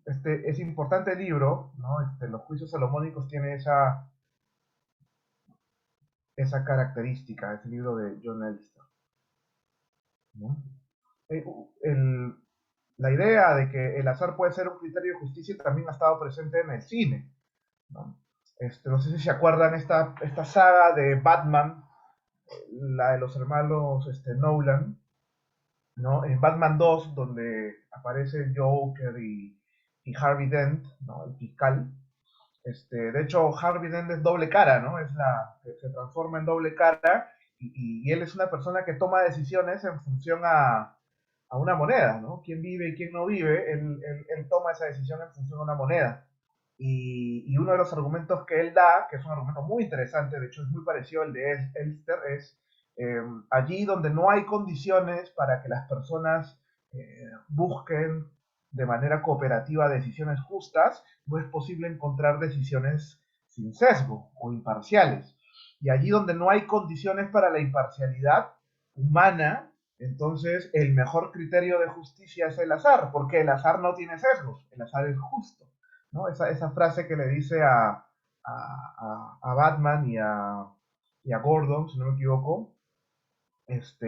es importante el libro, ¿no? Los juicios salomónicos tiene esa característica, ese libro de John Elster, ¿no? Eh, el- la idea de que el azar puede ser un criterio de justicia también ha estado presente en el cine, ¿no? No sé si se acuerdan esta saga de Batman, la de los hermanos Nolan, ¿no? En Batman 2, donde aparece Joker y Harvey Dent, ¿no? El fiscal. De hecho, Harvey Dent es doble cara, ¿no? Se transforma en doble cara y él es una persona que toma decisiones en función a una moneda, ¿no? Quién vive y quién no vive, él toma esa decisión en función a una moneda. Y uno de los argumentos que él da, que es un argumento muy interesante, de hecho es muy parecido al de Elster, es allí donde no hay condiciones para que las personas busquen de manera cooperativa decisiones justas, no es posible encontrar decisiones sin sesgo o imparciales. Y allí donde no hay condiciones para la imparcialidad humana, entonces el mejor criterio de justicia es el azar, porque el azar no tiene sesgos, el azar es justo, ¿no? Esa frase que le dice a Batman y a Gordon, si no me equivoco, es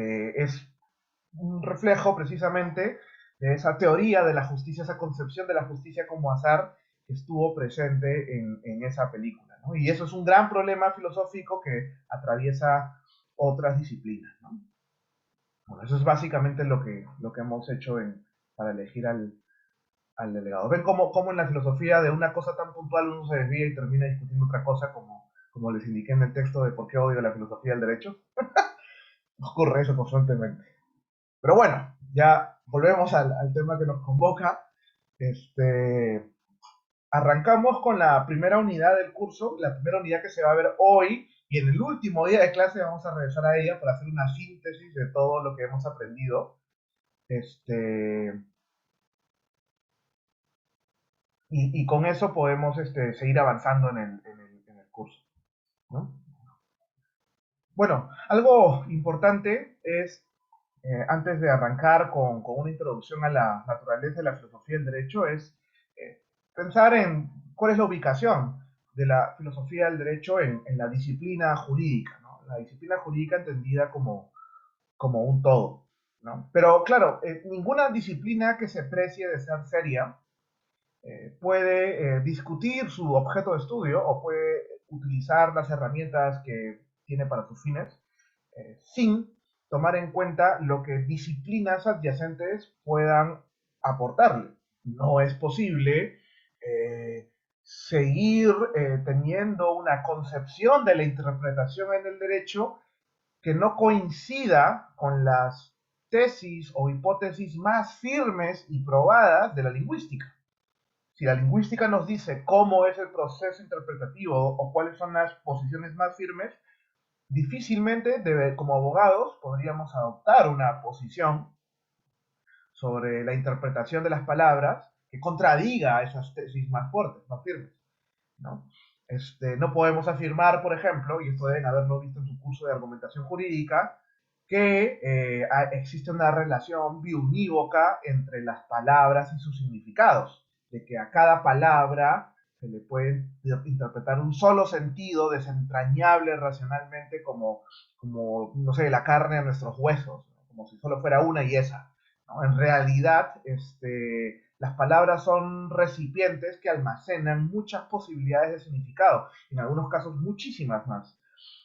un reflejo precisamente de esa teoría de la justicia, esa concepción de la justicia como azar que estuvo presente en esa película, ¿no? Y eso es un gran problema filosófico que atraviesa otras disciplinas, ¿no? Bueno, eso es básicamente lo que hemos hecho para elegir al delegado. ¿Ven cómo en la filosofía de una cosa tan puntual uno se desvía y termina discutiendo otra cosa, como les indiqué en el texto de por qué odio la filosofía del derecho? Ocurre eso constantemente. Pero bueno, ya volvemos al tema que nos convoca. Este, Arrancamos con la primera unidad del curso, la primera unidad que se va a ver hoy, y en el último día de clase vamos a regresar a ella para hacer una síntesis de todo lo que hemos aprendido. Este, y con eso podemos seguir avanzando en el curso, ¿no? Bueno, algo importante es, antes de arrancar con una introducción a la naturaleza de la filosofía del derecho, es pensar en cuál es la ubicación de la filosofía del derecho en la disciplina jurídica, ¿no? La disciplina jurídica entendida como un todo, ¿no? Pero claro, ninguna disciplina que se precie de ser seria puede discutir su objeto de estudio o puede utilizar las herramientas que tiene para sus fines sin tomar en cuenta lo que disciplinas adyacentes puedan aportarle. No es posible seguir teniendo una concepción de la interpretación en el derecho que no coincida con las tesis o hipótesis más firmes y probadas de la lingüística. Si la lingüística nos dice cómo es el proceso interpretativo o cuáles son las posiciones más firmes, difícilmente, como abogados, podríamos adoptar una posición sobre la interpretación de las palabras que contradiga esas tesis más fuertes, más firmes, ¿no? No podemos afirmar, por ejemplo, y esto deben haberlo visto en su curso de argumentación jurídica, que existe una relación biunívoca entre las palabras y sus significados, de que a cada palabra se le puede interpretar un solo sentido desentrañable racionalmente como no sé, la carne a nuestros huesos, ¿no? Como si solo fuera una y esa, ¿no? En realidad, las palabras son recipientes que almacenan muchas posibilidades de significado, en algunos casos muchísimas más.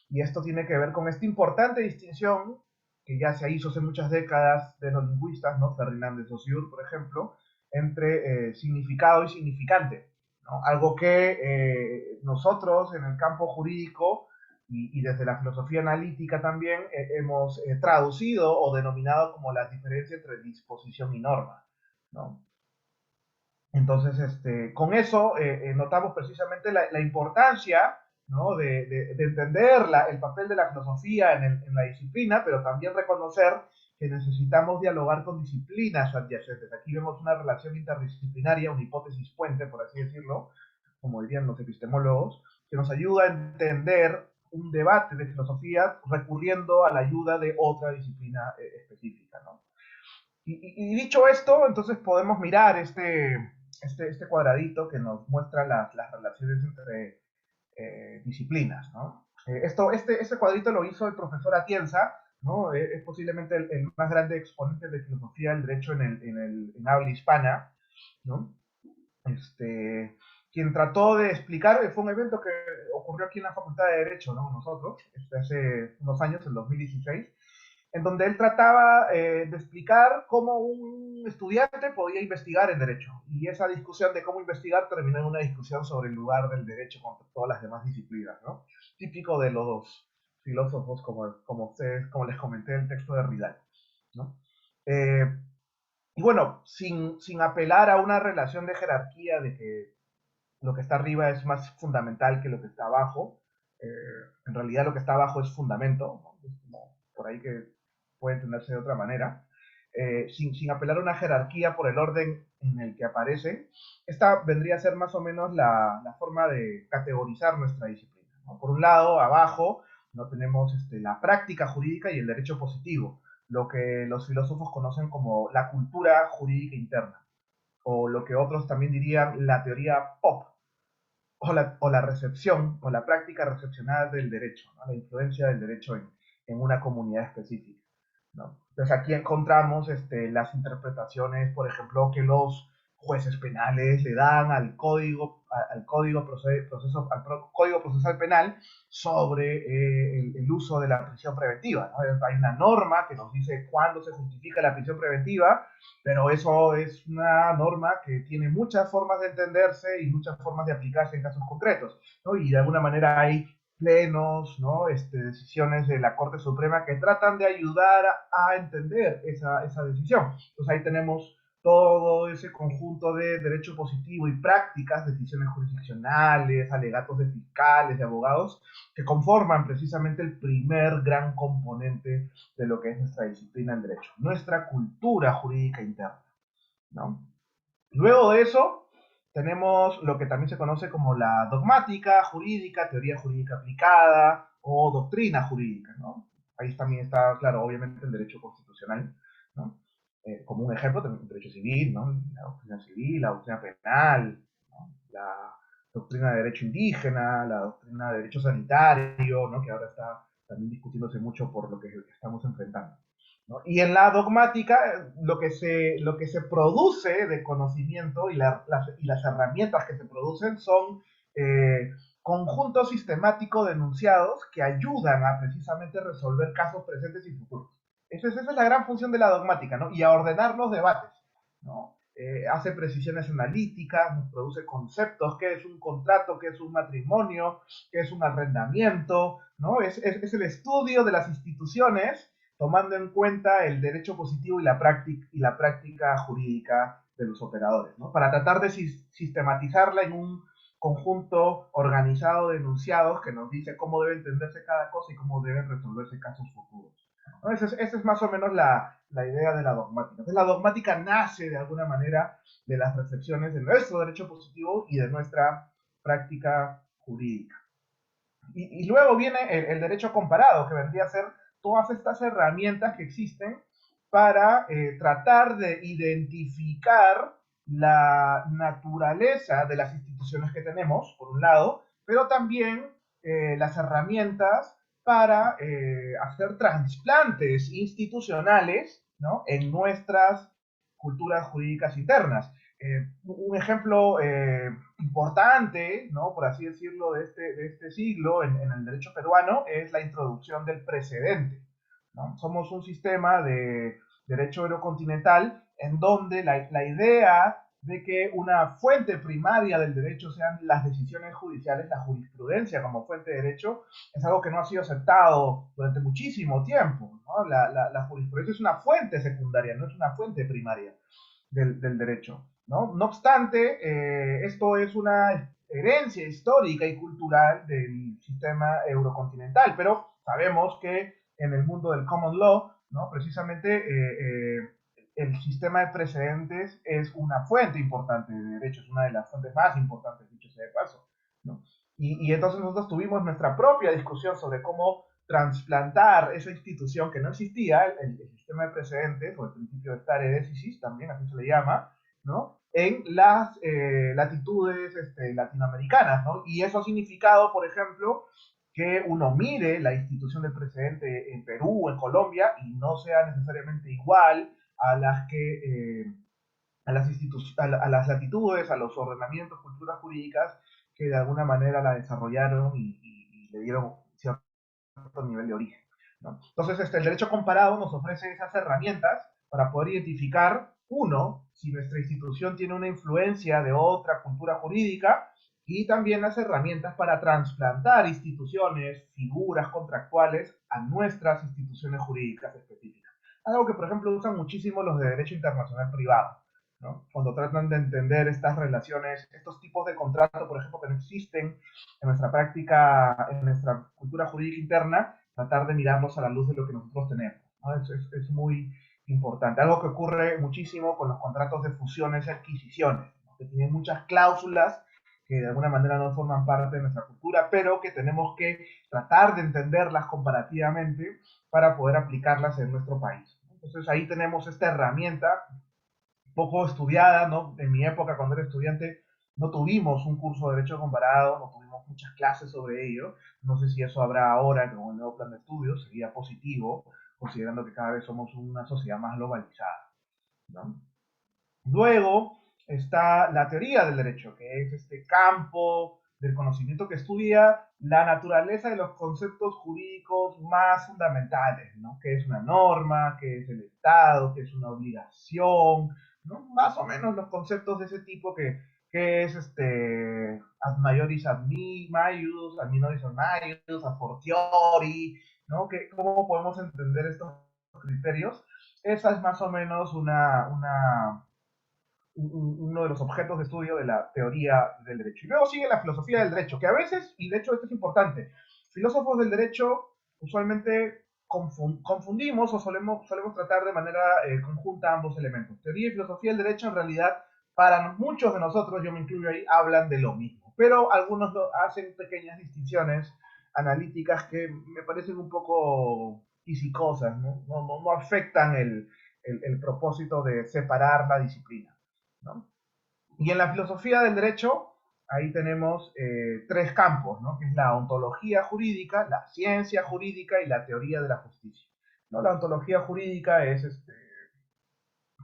Y esto tiene que ver con esta importante distinción que ya se hizo hace muchas décadas de los lingüistas, ¿no? Ferdinand de Saussure, por ejemplo, entre significado y significante, ¿no? Algo que nosotros en el campo jurídico y desde la filosofía analítica también hemos traducido o denominado como la diferencia entre disposición y norma, ¿no? Entonces, con eso notamos precisamente la importancia, ¿no? de entender el papel de la filosofía en la disciplina, pero también reconocer que necesitamos dialogar con disciplinas adyacentes. Aquí vemos una relación interdisciplinaria, una hipótesis puente, por así decirlo, como dirían los epistemólogos, que nos ayuda a entender un debate de filosofía recurriendo a la ayuda de otra disciplina específica, ¿no? Y dicho esto, entonces podemos mirar este cuadradito que nos muestra las relaciones entre disciplinas, ¿no? Este cuadrito lo hizo el profesor Atienza, ¿no? Es posiblemente el más grande exponente de filosofía del derecho en habla hispana, ¿no? Quien trató de explicar, fue un evento que ocurrió aquí en la Facultad de Derecho, ¿no? Nosotros, hace unos años, en 2016, en donde él trataba de explicar cómo un estudiante podía investigar en derecho. Y esa discusión de cómo investigar terminó en una discusión sobre el lugar del derecho contra todas las demás disciplinas, ¿no? Típico de los filósofos, como les comenté en el texto de Ridal, ¿no? Eh, y bueno, sin apelar a una relación de jerarquía de que lo que está arriba es más fundamental que lo que está abajo. En realidad lo que está abajo es fundamento, ¿no? Es como por ahí que puede entenderse de otra manera. Sin apelar a una jerarquía por el orden en el que aparece, esta vendría a ser más o menos la forma de categorizar nuestra disciplina, ¿no? Por un lado, abajo, ¿no? Tenemos la práctica jurídica y el derecho positivo, lo que los filósofos conocen como la cultura jurídica interna, o lo que otros también dirían la teoría pop, o la recepción, o la práctica recepcionada del derecho, ¿no? La influencia del derecho en una comunidad específica, ¿no? Entonces aquí encontramos las interpretaciones, por ejemplo, que los jueces penales le dan código procesal penal sobre el uso de la prisión preventiva, ¿no? Hay una norma que nos dice cuándo se justifica la prisión preventiva, pero eso es una norma que tiene muchas formas de entenderse y muchas formas de aplicarse en casos concretos, ¿no? Y de alguna manera hay plenos, ¿no? Decisiones de la Corte Suprema que tratan de ayudar a entender esa decisión. Entonces ahí tenemos todo ese conjunto de derecho positivo y prácticas, decisiones jurisdiccionales, alegatos de fiscales, de abogados, que conforman precisamente el primer gran componente de lo que es nuestra disciplina en derecho, nuestra cultura jurídica interna, ¿no? Luego de eso, tenemos lo que también se conoce como la dogmática jurídica, teoría jurídica aplicada o doctrina jurídica, ¿no? Ahí también está, claro, obviamente el derecho constitucional, ¿no? Como un ejemplo, el derecho civil, ¿no? La doctrina civil, la doctrina penal, ¿no? La doctrina de derecho indígena, la doctrina de derecho sanitario, ¿no? Que ahora está también discutiéndose mucho por lo que estamos enfrentando, ¿no? Y en la dogmática, lo que se produce de conocimiento y las herramientas que se producen son eh, conjuntos sistemáticos de enunciados que ayudan a precisamente resolver casos presentes y futuros. Esa es la gran función de la dogmática, ¿no? Y a ordenar los debates, ¿no? Hace precisiones analíticas, nos produce conceptos, qué es un contrato, qué es un matrimonio, qué es un arrendamiento, ¿no? Es el estudio de las instituciones tomando en cuenta el derecho positivo y la práctica jurídica de los operadores, ¿no? Para tratar de sistematizarla en un conjunto organizado de enunciados que nos dice cómo debe entenderse cada cosa y cómo deben resolverse casos futuros, ¿no? Esa es más o menos la idea de la dogmática. Entonces, la dogmática nace de alguna manera de las reflexiones de nuestro derecho positivo y de nuestra práctica jurídica. Y luego viene el derecho comparado, que vendría a ser todas estas herramientas que existen para tratar de identificar la naturaleza de las instituciones que tenemos, por un lado, pero también las herramientas para hacer trasplantes institucionales, ¿no? En nuestras culturas jurídicas internas. Un ejemplo importante, ¿no? Por así decirlo, de este siglo en el derecho peruano es la introducción del precedente, ¿no? Somos un sistema de derecho eurocontinental en donde la idea de que una fuente primaria del derecho sean las decisiones judiciales, la jurisprudencia como fuente de derecho, es algo que no ha sido aceptado durante muchísimo tiempo, ¿no? La jurisprudencia es una fuente secundaria, no es una fuente primaria del derecho, ¿no? No obstante, esto es una herencia histórica y cultural del sistema eurocontinental, pero sabemos que en el mundo del common law, ¿no? Precisamente el sistema de precedentes es una fuente importante de derecho, es una de las fuentes más importantes, dicho sea de paso, ¿no? Y entonces nosotros tuvimos nuestra propia discusión sobre cómo trasplantar esa institución que no existía, el sistema de precedentes, o el principio de stare decisis, también así se le llama, ¿no? En las latitudes latinoamericanas, ¿no? Y eso ha significado, por ejemplo, que uno mire la institución del presidente en Perú, en Colombia, y no sea necesariamente igual a las que a las latitudes, a los ordenamientos, culturas jurídicas que de alguna manera la desarrollaron y le dieron cierto nivel de origen, ¿no? Entonces, el derecho comparado nos ofrece esas herramientas para poder identificar, uno, si nuestra institución tiene una influencia de otra cultura jurídica, y también las herramientas para trasplantar instituciones, figuras contractuales a nuestras instituciones jurídicas específicas. Algo que, por ejemplo, usan muchísimo los de derecho internacional privado, ¿no? Cuando tratan de entender estas relaciones, estos tipos de contrato, por ejemplo, que no existen en nuestra práctica, en nuestra cultura jurídica interna, tratar de mirarlos a la luz de lo que nosotros tenemos, ¿no? Es muy importante. Algo que ocurre muchísimo con los contratos de fusiones y adquisiciones, ¿no? Que tienen muchas cláusulas que de alguna manera no forman parte de nuestra cultura, pero que tenemos que tratar de entenderlas comparativamente para poder aplicarlas en nuestro país. Entonces ahí tenemos esta herramienta poco estudiada, ¿no? En mi época, cuando era estudiante, no tuvimos un curso de Derecho Comparado, no tuvimos muchas clases sobre ello. No sé si eso habrá ahora con el nuevo plan de estudios, sería positivo, considerando que cada vez somos una sociedad más globalizada, ¿no? Luego está la teoría del derecho, que es este campo del conocimiento que estudia la naturaleza de los conceptos jurídicos más fundamentales, ¿no? ¿Qué es una norma? ¿Qué es el Estado? ¿Qué es una obligación? ¿No? Más o menos los conceptos de ese tipo que es ad maioris ad maius, ad minoris ad maius, a fortiori, ¿no? ¿Cómo podemos entender estos criterios? Esa es más o menos uno de los objetos de estudio de la teoría del derecho. Y luego sigue la filosofía del derecho, que a veces, y de hecho esto es importante, filósofos del derecho usualmente confundimos o solemos tratar de manera conjunta ambos elementos. Teoría y filosofía del derecho en realidad para muchos de nosotros, yo me incluyo ahí, hablan de lo mismo, pero algunos hacen pequeñas distinciones analíticas que me parecen un poco fisicosas, ¿no? No afectan el propósito de separar la disciplina, ¿no? Y en la filosofía del derecho, ahí tenemos tres campos, ¿no? Que es la ontología jurídica, la ciencia jurídica y la teoría de la justicia, ¿no? La ontología jurídica es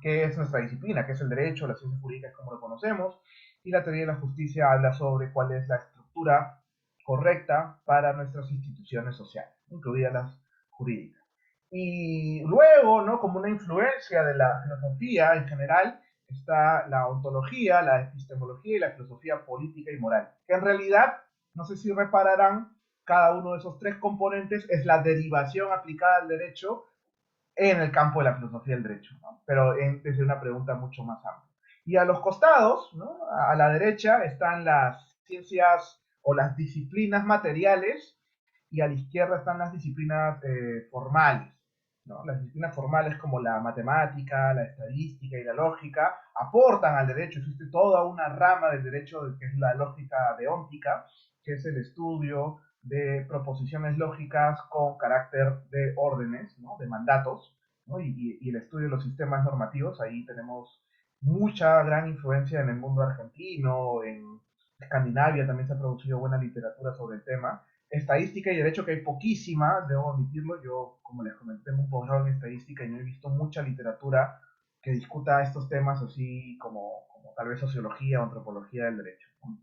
qué es nuestra disciplina, qué es el derecho, la ciencia jurídica es como lo conocemos, y la teoría de la justicia habla sobre cuál es la estructura correcta para nuestras instituciones sociales, incluidas las jurídicas. Y luego, ¿no? Como una influencia de la filosofía en general, está la ontología, la epistemología y la filosofía política y moral, que en realidad, no sé si repararán, cada uno de esos tres componentes es la derivación aplicada al derecho en el campo de la filosofía del derecho, ¿no? Pero desde una pregunta mucho más amplia. Y a los costados, ¿no? A la derecha están las ciencias o las disciplinas materiales y a la izquierda están las disciplinas formales, ¿no? Las disciplinas formales como la matemática, la estadística y la lógica aportan al derecho. Existe toda una rama del derecho que es la lógica deóntica, que es el estudio de proposiciones lógicas con carácter de órdenes, ¿no? De mandatos, ¿no? Y el estudio de los sistemas normativos. Ahí tenemos mucha gran influencia en el mundo argentino, en Escandinavia también se ha producido buena literatura sobre el tema. Estadística y derecho, que hay poquísima, debo admitirlo. Yo, como les comenté, un posgrado en estadística y no he visto mucha literatura que discuta estos temas así como tal vez sociología o antropología del derecho, ¿no?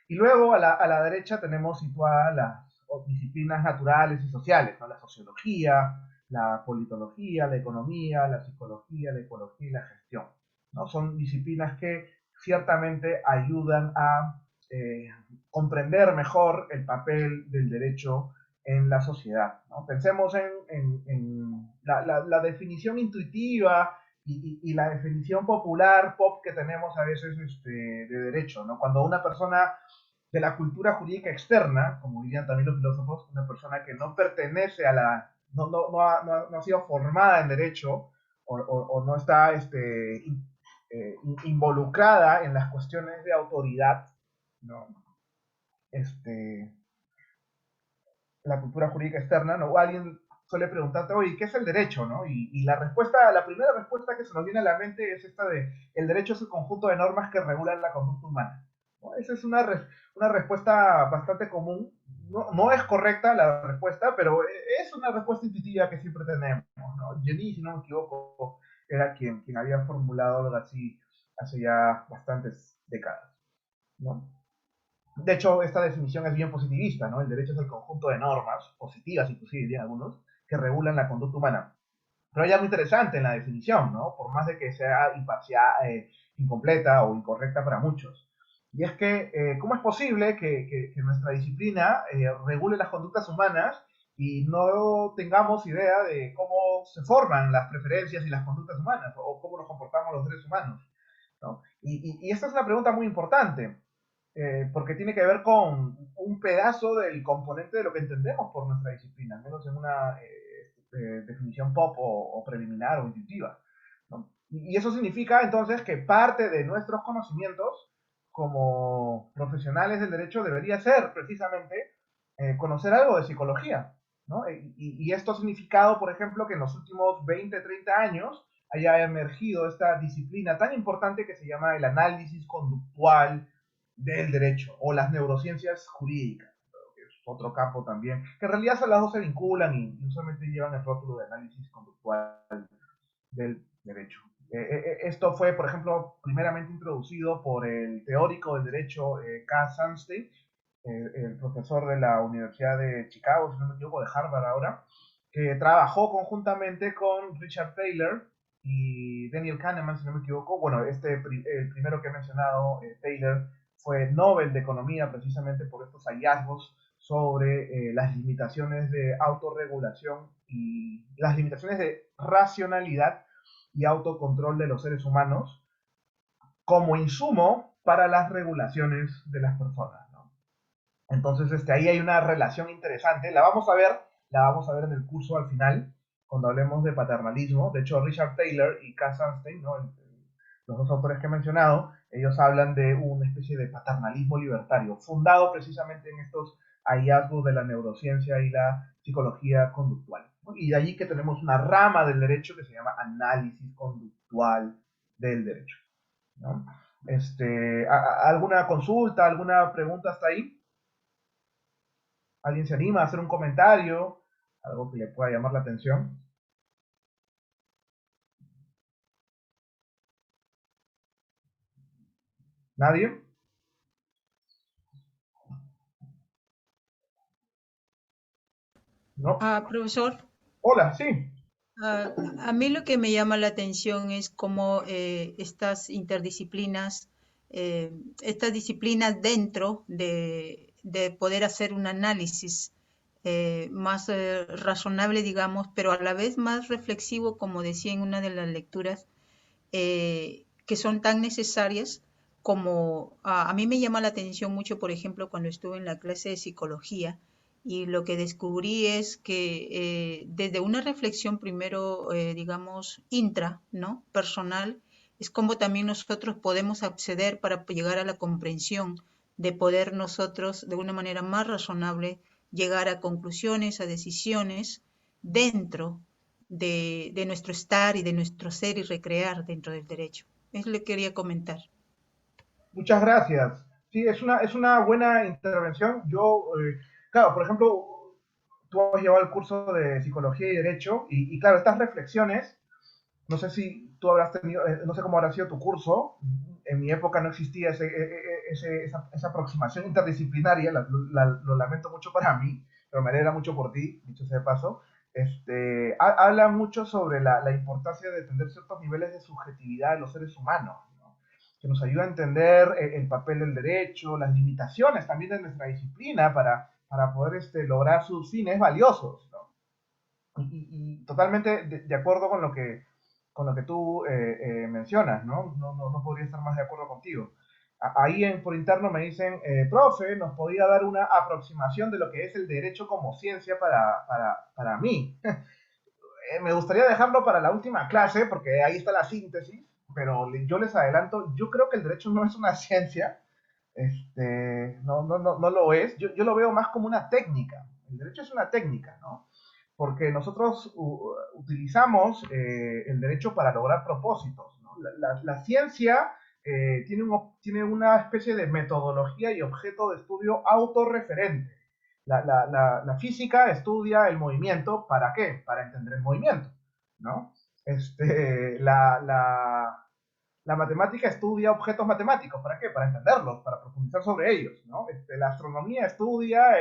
Y luego a la derecha tenemos situadas las disciplinas naturales y sociales, ¿no? La sociología, la politología, la economía, la psicología, la ecología y la gestión, ¿no? Son disciplinas que ciertamente ayudan a comprender mejor el papel del derecho en la sociedad, ¿no? Pensemos en la definición intuitiva y la definición popular, pop, que tenemos a veces de derecho, ¿no? Cuando una persona de la cultura jurídica externa, como dirían también los filósofos, una persona que no pertenece a no ha sido formada en derecho o no está involucrada en las cuestiones de autoridad, ¿no? Este, la cultura jurídica externa, ¿no? O alguien suele preguntarte, oye, ¿qué es el derecho? ¿No? Y la respuesta, la primera respuesta que se nos viene a la mente es esta de, el derecho es el conjunto de normas que regulan la conducta humana. ¿No? Esa es una respuesta bastante común. No, no es correcta la respuesta, pero es una respuesta intuitiva que siempre tenemos. ¿No? Jenny, si no me equivoco, era quien había formulado algo así hace ya bastantes décadas. ¿No? De hecho, esta definición es bien positivista, ¿no? El derecho es el conjunto de normas, positivas inclusive dirían algunos, que regulan la conducta humana. Pero hay algo interesante en la definición, ¿no? Por más de que sea imparcial, incompleta o incorrecta para muchos. Y es que, ¿cómo es posible que nuestra disciplina regule las conductas humanas y no tengamos idea de cómo se forman las preferencias y las conductas humanas o cómo nos comportamos los seres humanos? ¿No? Y esta es una pregunta muy importante, porque tiene que ver con un pedazo del componente de lo que entendemos por nuestra disciplina, al menos en una definición pop o preliminar o intuitiva. ¿No? Y eso significa entonces que parte de nuestros conocimientos como profesionales del derecho debería ser precisamente conocer algo de psicología. ¿No? Y esto ha significado, por ejemplo, que en los últimos 20, 30 años haya emergido esta disciplina tan importante que se llama el análisis conductual del derecho o las neurociencias jurídicas, que es otro campo también, que en realidad las dos se vinculan y usualmente llevan el rótulo de análisis conductual del derecho. Esto fue, por ejemplo, primeramente introducido por el teórico del derecho K. Sunstein, el profesor de la Universidad de Chicago, si no me equivoco, de Harvard ahora, que trabajó conjuntamente con Richard Taylor y Daniel Kahneman, si no me equivoco. Bueno, el primero que he mencionado, Taylor, fue Nobel de Economía precisamente por estos hallazgos sobre las limitaciones de autorregulación y las limitaciones de racionalidad y autocontrol de los seres humanos como insumo para las regulaciones de las personas. ¿No? Entonces, ahí hay una relación interesante. La vamos a ver en el curso al final, cuando hablemos de paternalismo. De hecho, Richard Taylor y Cass Sunstein, ¿no? Los dos autores que he mencionado, ellos hablan de una especie de paternalismo libertario, fundado precisamente en estos hallazgos de la neurociencia y la psicología conductual. ¿No? Y de allí que tenemos una rama del derecho que se llama análisis conductual del derecho. ¿No? ¿Alguna consulta, alguna pregunta hasta ahí? ¿Alguien se anima a hacer un comentario? Algo que le pueda llamar la atención. ¿Nadie? ¿No? Profesor, Hola, sí. a mí lo que me llama la atención es cómo estas disciplinas dentro de poder hacer un análisis más razonable, digamos, pero a la vez más reflexivo, como decía en una de las lecturas, que son tan necesarias como a mí me llama la atención mucho, por ejemplo, cuando estuve en la clase de psicología y lo que descubrí es que desde una reflexión primero, digamos, ¿no? Personal, es como también nosotros podemos acceder para llegar a la comprensión de poder nosotros de una manera más razonable llegar a conclusiones, a decisiones dentro de nuestro estar y de nuestro ser y recrear dentro del derecho. Eso le quería comentar. Muchas gracias. Sí, es una buena intervención. Claro, por ejemplo, tú has llevado el curso de Psicología y Derecho y claro, estas reflexiones, no sé si tú habrás tenido, no sé cómo habrá sido tu curso, en mi época no existía esa aproximación interdisciplinaria, lo lamento mucho para mí, pero me alegra mucho por ti, dicho sea de paso. Habla mucho sobre la importancia de entender ciertos niveles de subjetividad de los seres humanos, ¿no? Que nos ayuda a entender el papel del derecho, las limitaciones también de nuestra disciplina para poder lograr sus fines valiosos. ¿No? Y totalmente de acuerdo con lo que tú mencionas, ¿no? No podría estar más de acuerdo contigo. Ahí por interno me dicen, profe, ¿nos podía dar una aproximación de lo que es el derecho como ciencia para mí? Me gustaría dejarlo para la última clase, porque ahí está la síntesis, pero yo les adelanto, yo creo que el derecho no es una ciencia, no lo es, yo lo veo más como una técnica, el derecho es una técnica, ¿no? porque nosotros utilizamos el derecho para lograr propósitos, ¿no? La ciencia tiene una especie de metodología y objeto de estudio autorreferente. La física estudia el movimiento, ¿para qué? Para entender el movimiento, ¿no? Este, la matemática estudia objetos matemáticos, ¿para qué? Para entenderlos, para profundizar sobre ellos, ¿no? La astronomía estudia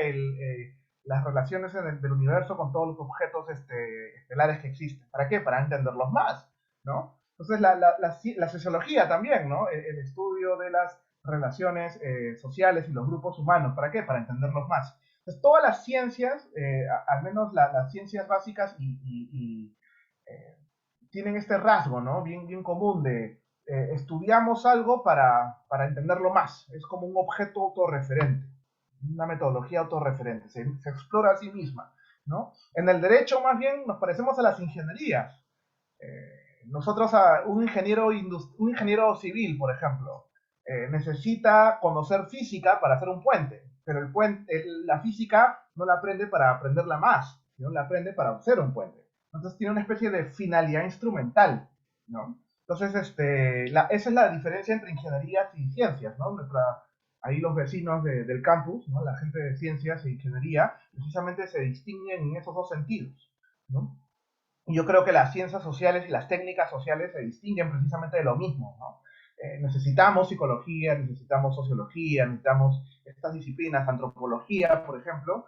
las relaciones del universo con todos los objetos estelares que existen. ¿Para qué? Para entenderlos más, ¿no? Entonces la sociología también, ¿no? El estudio de las relaciones sociales y los grupos humanos. ¿Para qué? Para entenderlos más. Entonces todas las ciencias, al menos las ciencias básicas eh, tienen este rasgo, ¿no? Bien común de estudiamos algo para entenderlo más. Es como un objeto autorreferente, una metodología autorreferente, se explora a sí misma, ¿no? En el derecho, más bien, nos parecemos a las ingenierías. Nosotros, un ingeniero civil, por ejemplo, necesita conocer física para hacer un puente, pero la física no la aprende para aprenderla más, sino la aprende para hacer un puente. Entonces tiene una especie de finalidad instrumental, ¿no? Entonces, esa es la diferencia entre ingenierías y ciencias, ¿no? Ahí los vecinos del campus, ¿no? La gente de ciencias e ingeniería, precisamente se distinguen en esos dos sentidos, ¿no? Y yo creo que las ciencias sociales y las técnicas sociales se distinguen precisamente de lo mismo, ¿no? Necesitamos psicología, necesitamos sociología, necesitamos estas disciplinas, antropología, por ejemplo,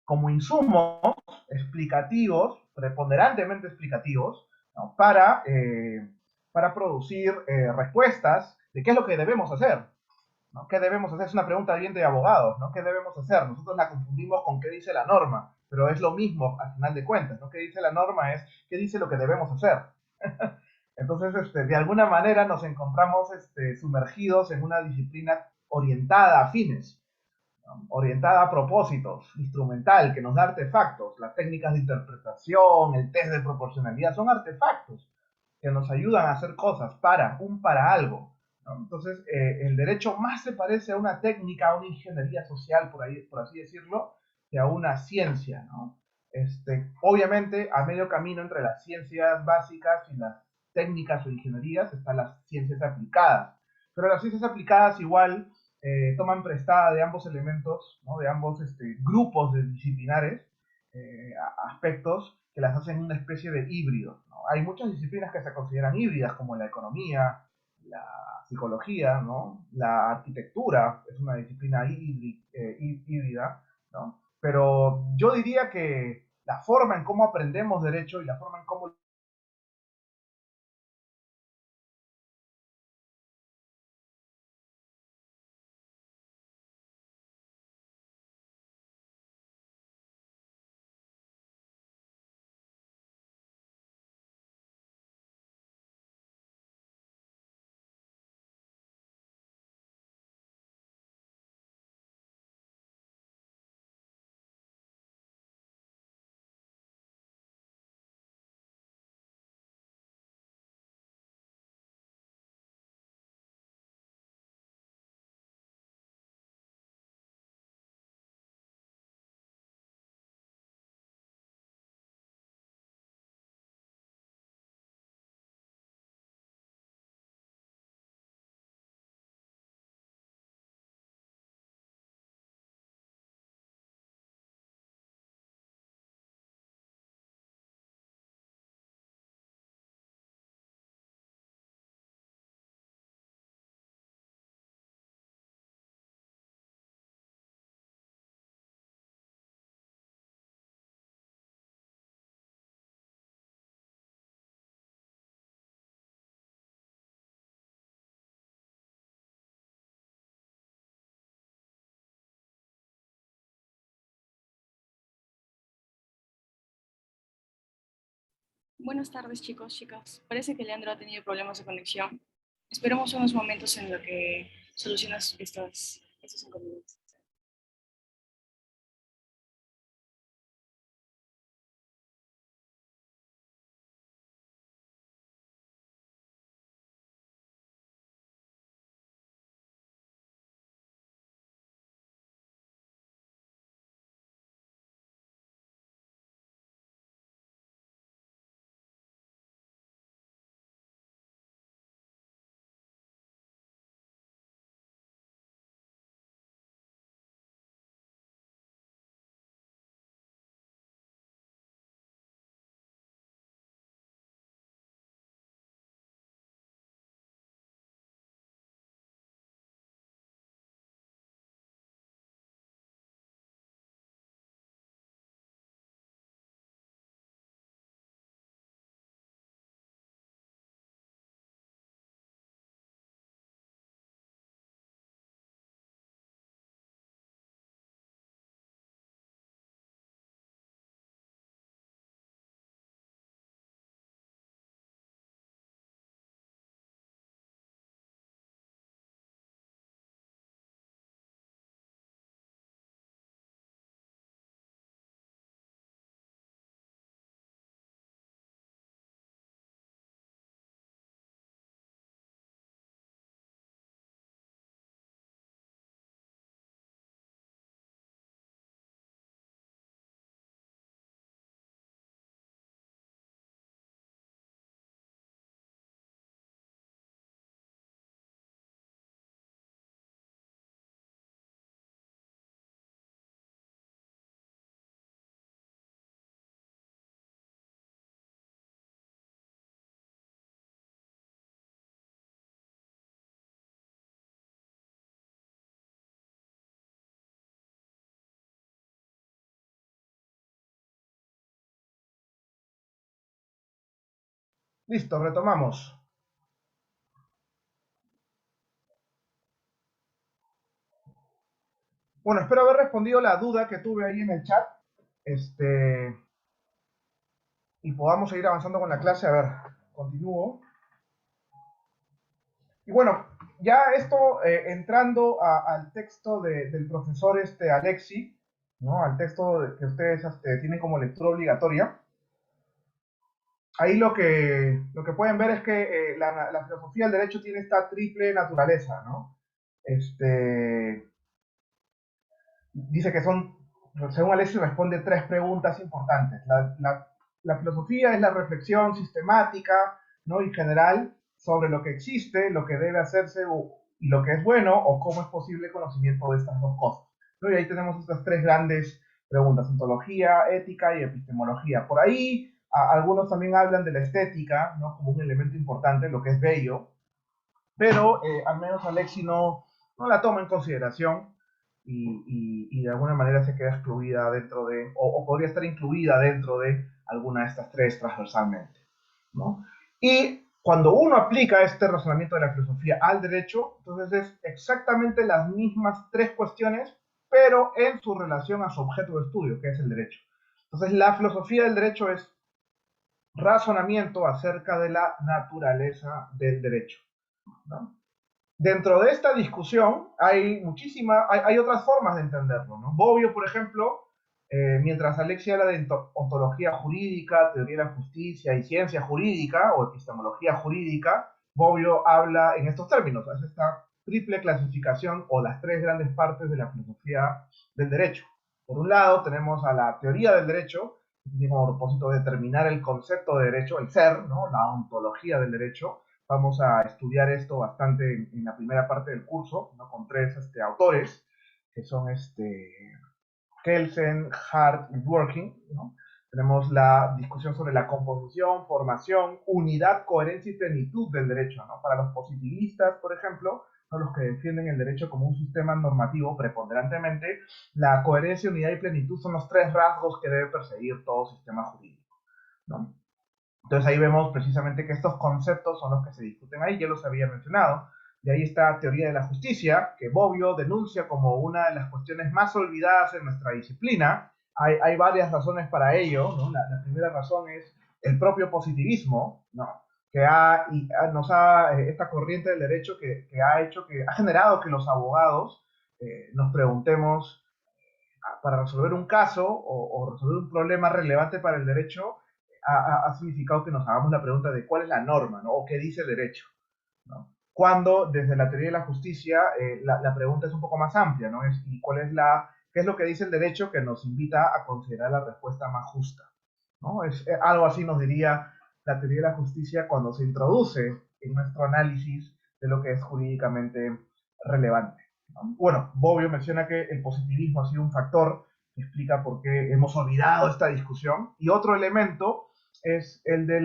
como insumos explicativos, preponderantemente explicativos, ¿no? Para producir respuestas de qué es lo que debemos hacer, ¿no? ¿Qué debemos hacer? Es una pregunta bien de abogados, ¿no? ¿Qué debemos hacer? Nosotros la confundimos con qué dice la norma, pero es lo mismo al final de cuentas, ¿no? ¿Qué dice la norma? Es qué dice lo que debemos hacer. Entonces, de alguna manera nos encontramos sumergidos en una disciplina orientada a fines, ¿no? Orientada a propósitos, instrumental, que nos da artefactos. Las técnicas de interpretación, el test de proporcionalidad, son artefactos que nos ayudan a hacer cosas para algo, ¿no? Entonces, el derecho más se parece a una técnica, a una ingeniería social, por así decirlo, que a una ciencia, ¿no? Obviamente, a medio camino entre las ciencias básicas y las técnicas o ingenierías están las ciencias aplicadas. Pero las ciencias aplicadas igual toman prestada de ambos elementos, ¿no? De ambos grupos de disciplinares, aspectos que las hacen una especie de híbrido, ¿no? Hay muchas disciplinas que se consideran híbridas, como la economía, la psicología, ¿no? La arquitectura es una disciplina híbrida, ¿no? Pero yo diría que la forma en cómo aprendemos derecho y la forma en cómo Buenas tardes, chicos, chicas. Parece que Leandro ha tenido problemas de conexión. Esperemos unos momentos en lo que solucionas estos inconvenientes. Listo, retomamos. Bueno, espero haber respondido la duda que tuve ahí en el chat. Y podamos seguir avanzando con la clase. A ver, continúo. Y bueno, ya esto entrando al texto del profesor Alexi, ¿no? Al texto que ustedes tienen como lectura obligatoria. Ahí lo que pueden ver es que la filosofía del derecho tiene esta triple naturaleza, ¿no? Dice que son, según Alexis, responde tres preguntas importantes. La filosofía es la reflexión sistemática, ¿no? Y general sobre lo que existe, lo que debe hacerse y lo que es bueno, o cómo es posible el conocimiento de estas dos cosas, ¿no? Y ahí tenemos estas tres grandes preguntas: ontología, ética y epistemología. Por ahí algunos también hablan de la estética, ¿no? Como un elemento importante, lo que es bello, pero al menos Alexi no la toma en consideración y de alguna manera se queda excluida dentro de, o podría estar incluida dentro de alguna de estas tres transversalmente, ¿no? Y cuando uno aplica este razonamiento de la filosofía al derecho, entonces es exactamente las mismas tres cuestiones, pero en su relación a su objeto de estudio, que es el derecho. Entonces la filosofía del derecho es razonamiento acerca de la naturaleza del derecho, ¿no? Dentro de esta discusión hay otras formas de entenderlo, ¿no? Bobbio, por ejemplo, mientras Alexia habla de ontología jurídica, teoría de la justicia y ciencia jurídica o epistemología jurídica, Bobbio habla en estos términos, es esta triple clasificación o las tres grandes partes de la filosofía del derecho. Por un lado tenemos a la teoría del derecho, que tiene como propósito determinar el concepto de derecho, el ser, ¿no? La ontología del derecho. Vamos a estudiar esto bastante en la primera parte del curso, ¿no? Con tres autores, que son Kelsen, Hart y Dworkin, ¿no? Tenemos la discusión sobre la composición, formación, unidad, coherencia y plenitud del derecho, ¿no? Para los positivistas, por ejemplo, ¿no? Los que defienden el derecho como un sistema normativo preponderantemente, la coherencia, unidad y plenitud son los tres rasgos que debe perseguir todo sistema jurídico, ¿no? Entonces ahí vemos precisamente que estos conceptos son los que se discuten ahí, ya los había mencionado. De ahí está teoría de la justicia, que Bobbio denuncia como una de las cuestiones más olvidadas en nuestra disciplina. Hay varias razones para ello, ¿no? La primera razón es el propio positivismo, ¿no? Esta corriente del derecho que ha hecho, que ha generado que los abogados nos preguntemos para resolver un caso o resolver un problema relevante para el derecho, ha significado que nos hagamos la pregunta de cuál es la norma, ¿no? O qué dice el derecho, ¿no? Cuando desde la teoría de la justicia la pregunta es un poco más amplia, ¿no? ¿Y qué es lo que dice el derecho que nos invita a considerar la respuesta más justa, ¿no? Algo así nos diría la teoría de la justicia cuando se introduce en nuestro análisis de lo que es jurídicamente relevante. Bueno, Bobbio menciona que el positivismo ha sido un factor que explica por qué hemos olvidado esta discusión. Y otro elemento es el de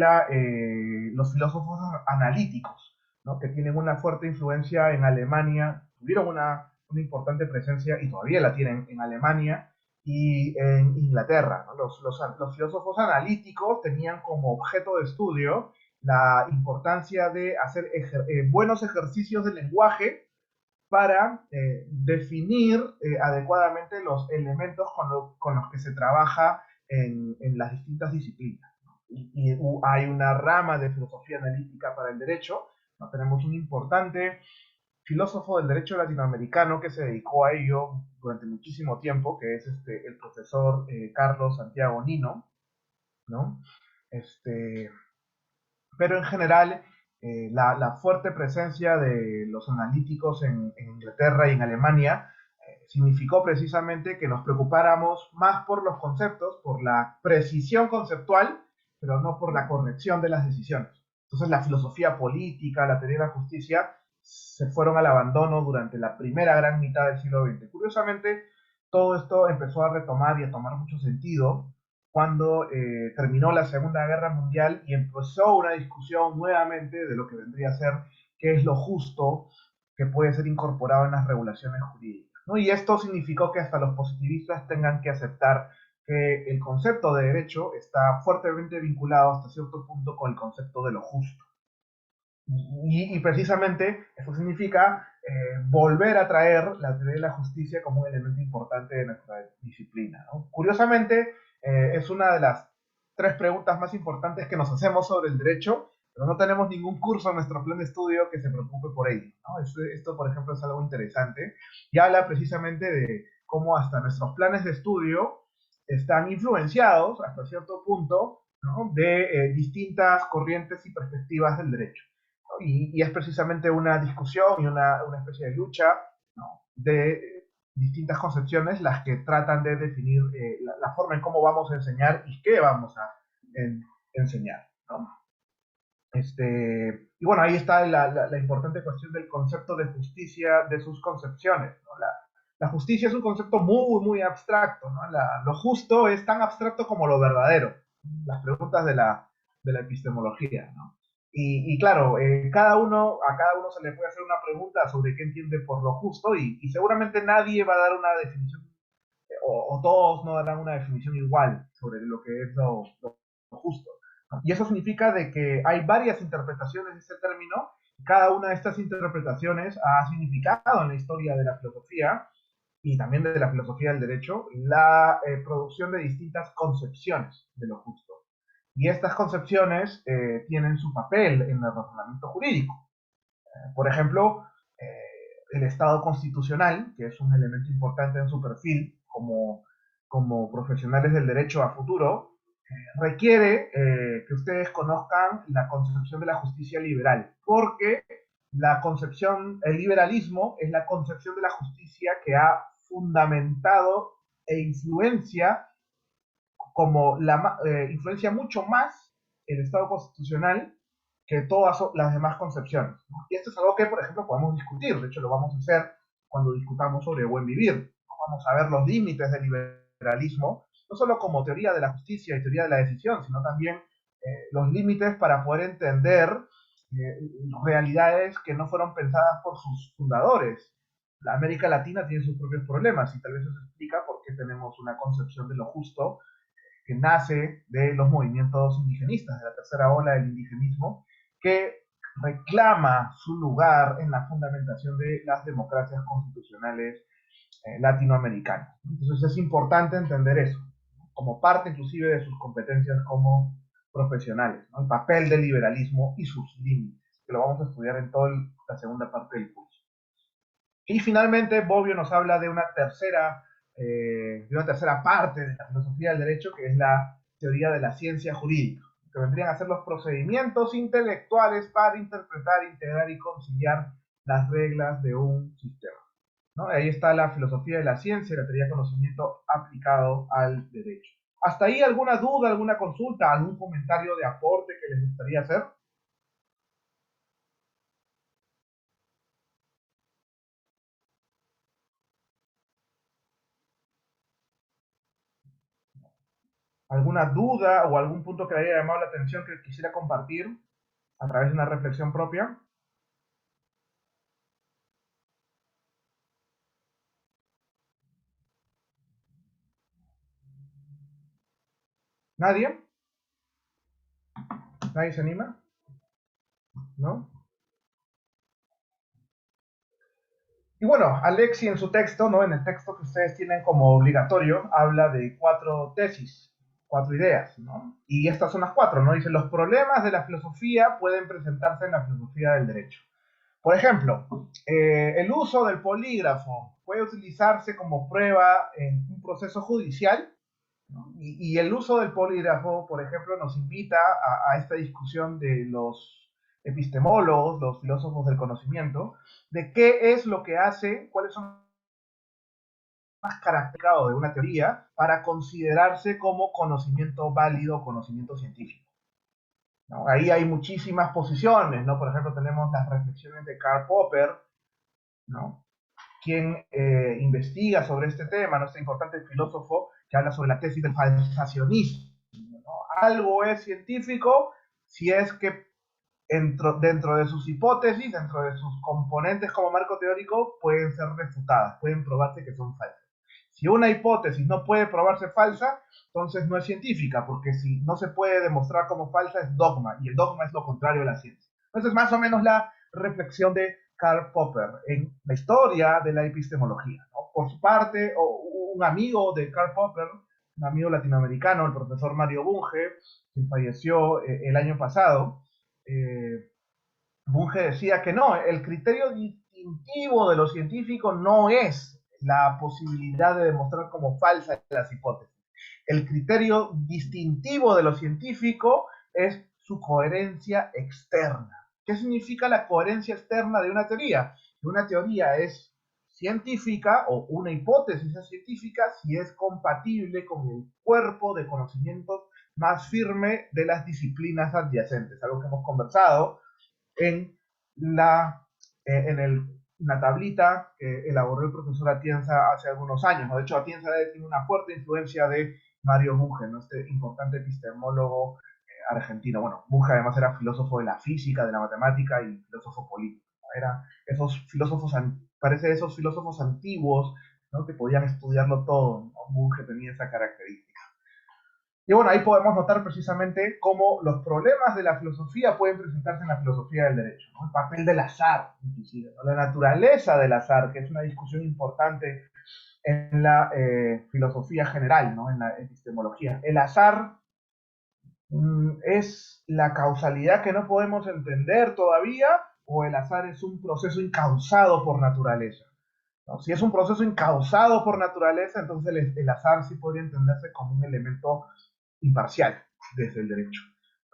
los filósofos analíticos, ¿no? Que tienen una fuerte influencia en Alemania, tuvieron una importante presencia y todavía la tienen en Alemania y en Inglaterra, ¿no? Los filósofos analíticos tenían como objeto de estudio la importancia de hacer buenos ejercicios de lenguaje para definir adecuadamente los elementos con los que se trabaja en las distintas disciplinas. Y hay una rama de filosofía analítica para el derecho, ¿no? Tenemos un importante filósofo del derecho latinoamericano que se dedicó a ello durante muchísimo tiempo, que es el profesor Carlos Santiago Nino, ¿no? Pero en general la fuerte presencia de los analíticos en Inglaterra y en Alemania significó precisamente que nos preocupáramos más por los conceptos, por la precisión conceptual, pero no por la corrección de las decisiones. Entonces la filosofía política, la teoría de la justicia, se fueron al abandono durante la primera gran mitad del siglo XX. Curiosamente, todo esto empezó a retomar y a tomar mucho sentido cuando terminó la Segunda Guerra Mundial y empezó una discusión nuevamente de lo que vendría a ser qué es lo justo que puede ser incorporado en las regulaciones jurídicas, ¿no? Y esto significó que hasta los positivistas tengan que aceptar que el concepto de derecho está fuertemente vinculado hasta cierto punto con el concepto de lo justo. Y precisamente eso significa volver a traer la teoría de la justicia como un elemento importante de nuestra disciplina, ¿no? Curiosamente, es una de las tres preguntas más importantes que nos hacemos sobre el derecho, pero no tenemos ningún curso en nuestro plan de estudio que se preocupe por ello, ¿no? Esto, por ejemplo, es algo interesante y habla precisamente de cómo hasta nuestros planes de estudio están influenciados hasta cierto punto, ¿no?, de distintas corrientes y perspectivas del derecho. Y es precisamente una discusión y una especie de lucha, ¿no?, de distintas concepciones las que tratan de definir la forma en cómo vamos a enseñar y qué vamos a enseñar, ¿no? Y bueno, ahí está la importante cuestión del concepto de justicia, de sus concepciones, ¿no? La justicia es un concepto muy, muy abstracto, ¿no? Lo justo es tan abstracto como lo verdadero. Las preguntas de la epistemología, ¿no? Y claro, a cada uno se le puede hacer una pregunta sobre qué entiende por lo justo y seguramente nadie va a dar una definición, o todos no darán una definición igual sobre lo que es lo justo, ¿no? Y eso significa de que hay varias interpretaciones de este término. Cada una de estas interpretaciones ha significado en la historia de la filosofía y también de la filosofía del derecho la producción de distintas concepciones de lo justo. Y estas concepciones tienen su papel en el razonamiento jurídico. Por ejemplo, el Estado constitucional, que es un elemento importante en su perfil como profesionales del derecho a futuro, requiere que ustedes conozcan la concepción de la justicia liberal, porque el liberalismo es la concepción de la justicia que ha fundamentado e influencia mucho más el Estado constitucional que todas las demás concepciones, ¿no? Y esto es algo que, por ejemplo, podemos discutir. De hecho, lo vamos a hacer cuando discutamos sobre buen vivir. Vamos a ver los límites del liberalismo, no solo como teoría de la justicia y teoría de la decisión, sino también los límites para poder entender realidades que no fueron pensadas por sus fundadores. La América Latina tiene sus propios problemas y tal vez eso explica por qué tenemos una concepción de lo justo que nace de los movimientos indigenistas, de la tercera ola del indigenismo, que reclama su lugar en la fundamentación de las democracias constitucionales latinoamericanas. Entonces es importante entender eso, como parte inclusive de sus competencias como profesionales, ¿no? El papel del liberalismo y sus límites, que lo vamos a estudiar en toda la segunda parte del curso. Y finalmente, Bobbio nos habla de una tercera parte de la filosofía del derecho, que es la teoría de la ciencia jurídica, que vendrían a ser los procedimientos intelectuales para interpretar, integrar y conciliar las reglas de un sistema, ¿no? Ahí está la filosofía de la ciencia y la teoría de conocimiento aplicado al derecho. ¿Hasta ahí alguna duda, alguna consulta, algún comentario de aporte que les gustaría hacer? ¿Alguna duda o algún punto que le haya llamado la atención que quisiera compartir a través de una reflexión propia? ¿Nadie? ¿Nadie se anima? ¿No? Y bueno, Alexi en su texto, ¿no?, en el texto que ustedes tienen como obligatorio, habla de 4 tesis, 4 ideas, ¿no? Y estas son las 4, ¿no? Dice, los problemas de la filosofía pueden presentarse en la filosofía del derecho. Por ejemplo, el uso del polígrafo puede utilizarse como prueba en un proceso judicial, ¿no? Y el uso del polígrafo, por ejemplo, nos invita a esta discusión de los epistemólogos, los filósofos del conocimiento, de qué es lo que hace, cuáles son las características de una teoría para considerarse como conocimiento válido, conocimiento científico, ¿no? Ahí hay muchísimas posiciones, ¿no? Por ejemplo, tenemos las reflexiones de Karl Popper, ¿no?, quien investiga sobre este tema, ¿no?, este importante filósofo que habla sobre la tesis del falsacionismo, ¿no? Algo es científico si es que dentro de sus hipótesis, dentro de sus componentes como marco teórico, pueden ser refutadas, pueden probarse que son falsas. Si una hipótesis no puede probarse falsa, entonces no es científica, porque si no se puede demostrar como falsa es dogma, y el dogma es lo contrario a la ciencia. Entonces, más o menos la reflexión de Karl Popper en la historia de la epistemología, ¿no? Por su parte, un amigo de Karl Popper, un amigo latinoamericano, el profesor Mario Bunge, que falleció el año pasado, Bunge decía que no, el criterio distintivo de lo científico no es la posibilidad de demostrar como falsas las hipótesis. El criterio distintivo de lo científico es su coherencia externa. ¿Qué significa la coherencia externa de una teoría? Una teoría es científica o una hipótesis es científica si es compatible con el cuerpo de conocimientos más firme de las disciplinas adyacentes, algo que hemos conversado en la, la tablita que elaboró el profesor Atienza hace algunos años, ¿no? De hecho, Atienza tiene una fuerte influencia de Mario Bunge, ¿no? Este importante epistemólogo argentino. Bueno, Bunge además era filósofo de la física, de la matemática y filósofo político, ¿no? Era esos filósofos, parece esos filósofos antiguos, ¿no? Que podían estudiarlo todo, ¿no? Bunge tenía esa característica. Y bueno, ahí podemos notar precisamente cómo los problemas de la filosofía pueden presentarse en la filosofía del derecho, ¿no? El papel del azar, inclusive, ¿no? La naturaleza del azar, que es una discusión importante en la filosofía general, ¿no? En la epistemología. El azar es la causalidad que no podemos entender todavía, o el azar es un proceso incausado por naturaleza, ¿no? Si es un proceso incausado por naturaleza, entonces el azar sí podría entenderse como un elemento imparcial desde el derecho,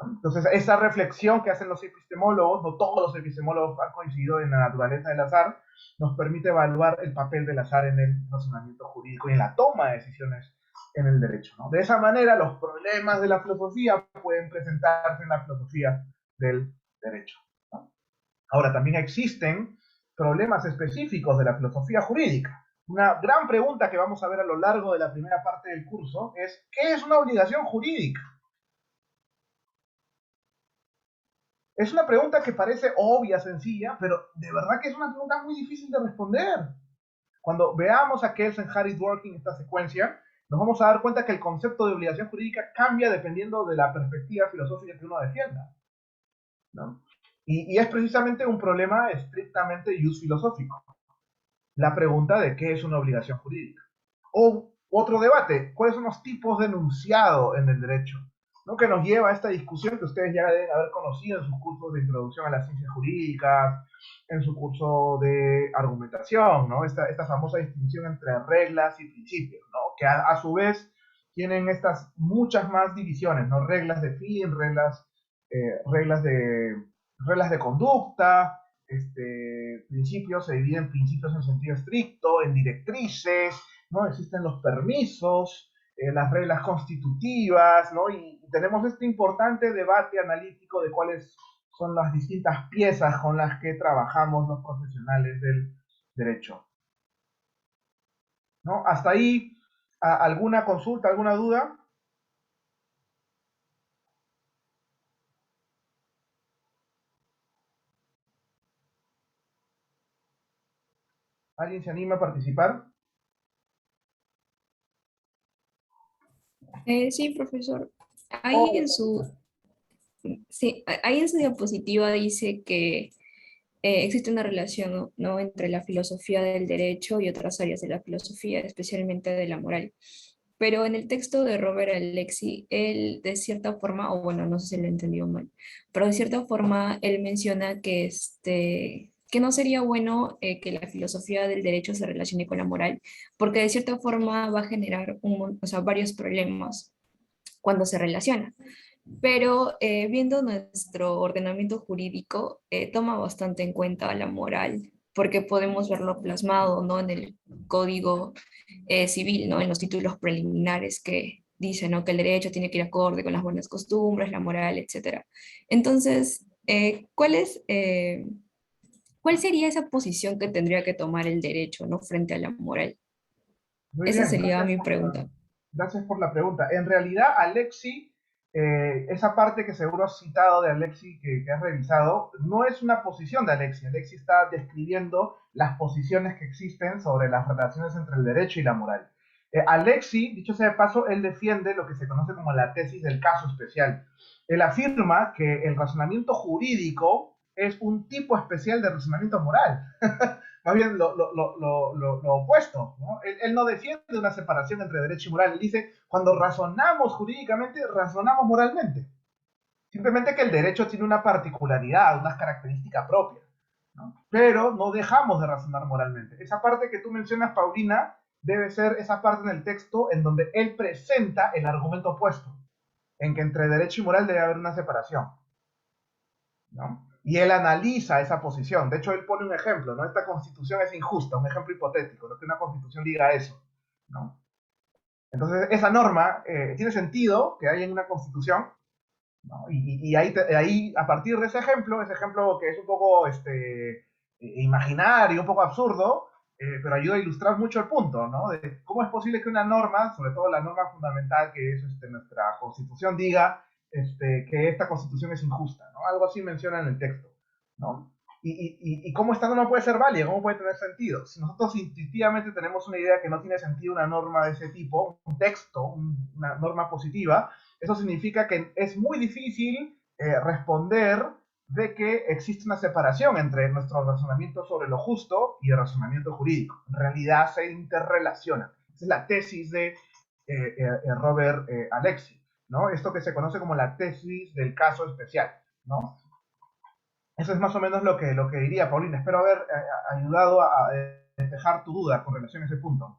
¿no? Entonces, esa reflexión que hacen los epistemólogos, no todos los epistemólogos han coincidido en la naturaleza del azar, nos permite evaluar el papel del azar en el razonamiento jurídico y en la toma de decisiones en el derecho, ¿no? De esa manera, los problemas de la filosofía pueden presentarse en la filosofía del derecho, ¿no? Ahora, también existen problemas específicos de la filosofía jurídica. Una gran pregunta que vamos a ver a lo largo de la primera parte del curso es, ¿qué es una obligación jurídica? Es una pregunta que parece obvia, sencilla, pero de verdad que es una pregunta muy difícil de responder. Cuando veamos a Kelsen, Harry, Dworkin esta secuencia, nos vamos a dar cuenta que el concepto de obligación jurídica cambia dependiendo de la perspectiva filosófica que uno defienda, ¿no? Y es precisamente un problema estrictamente jus filosófico. La pregunta de qué es una obligación jurídica. O otro debate, ¿cuáles son los tipos de enunciado en el derecho? ¿No? Que nos lleva a esta discusión que ustedes ya deben haber conocido en sus cursos de introducción a las ciencias jurídicas, en su curso de argumentación, ¿no? Esta famosa distinción entre reglas y principios, ¿no? Que a su vez tienen estas muchas más divisiones, ¿no? Reglas de fin, reglas de conducta, principios se dividen en principios en sentido estricto, en directrices, ¿no? Existen los permisos, las reglas constitutivas, ¿no? Y tenemos este importante debate analítico de cuáles son las distintas piezas con las que trabajamos los profesionales del derecho, ¿no? Hasta ahí, ¿alguna consulta, alguna duda? ¿Alguien se anima a participar? Sí, profesor. Ahí en su, sí, ahí en su diapositiva dice que existe una relación, ¿no? Entre la filosofía del derecho y otras áreas de la filosofía, especialmente de la moral. Pero en el texto de Robert Alexy, él de cierta forma, o bueno, no sé si lo he entendido mal, pero de cierta forma él menciona que no sería bueno que la filosofía del derecho se relacione con la moral, porque de cierta forma va a generar o sea, varios problemas cuando se relaciona. Pero viendo nuestro ordenamiento jurídico, toma bastante en cuenta la moral, porque podemos verlo plasmado, ¿no? En el Código Civil, ¿no? En los títulos preliminares que dicen, ¿no? Que el derecho tiene que ir acorde con las buenas costumbres, la moral, etcétera. Entonces, ¿cuál sería esa posición que tendría que tomar el derecho, ¿no? Frente a la moral? Muy Esa bien, sería mi pregunta. gracias por la pregunta. En realidad, Alexi, esa parte que seguro has citado de Alexi que has revisado, no es una posición de Alexi. Alexi está describiendo las posiciones que existen sobre las relaciones entre el derecho y la moral. Alexi, dicho sea de paso, él defiende lo que se conoce como la tesis del caso especial. Él afirma que el razonamiento jurídico es un tipo especial de razonamiento moral. Más bien lo opuesto, ¿no? Él no defiende una separación entre derecho y moral. Él dice, cuando razonamos jurídicamente, razonamos moralmente. Simplemente que el derecho tiene una particularidad, unas características propias, ¿no? Pero no dejamos de razonar moralmente. Esa parte que tú mencionas, Paulina, debe ser esa parte en el texto en donde él presenta el argumento opuesto, en que entre derecho y moral debe haber una separación, ¿no? Y él analiza esa posición. De hecho, él pone un ejemplo, ¿no? Esta constitución es injusta, un ejemplo hipotético, no que una constitución diga eso, ¿no? Entonces, esa norma tiene sentido que haya en una constitución, ¿no? Y ahí, a partir de ese ejemplo que es un poco imaginario, un poco absurdo, pero ayuda a ilustrar mucho el punto, ¿no? De cómo es posible que una norma, sobre todo la norma fundamental que es nuestra Constitución, diga que esta Constitución es injusta, ¿no? Algo así menciona en el texto, ¿no? Y cómo esta norma puede ser válida, cómo puede tener sentido. Si nosotros intuitivamente tenemos una idea que no tiene sentido una norma de ese tipo, un texto, una norma positiva, eso significa que es muy difícil responder de que existe una separación entre nuestro razonamiento sobre lo justo y el razonamiento jurídico. En realidad se interrelacionan. Esa es la tesis de Robert Alexi, ¿no? Esto que se conoce como la tesis del caso especial, ¿no? Eso es más o menos lo que diría Paulina. Espero haber ayudado a despejar tu duda con relación a ese punto.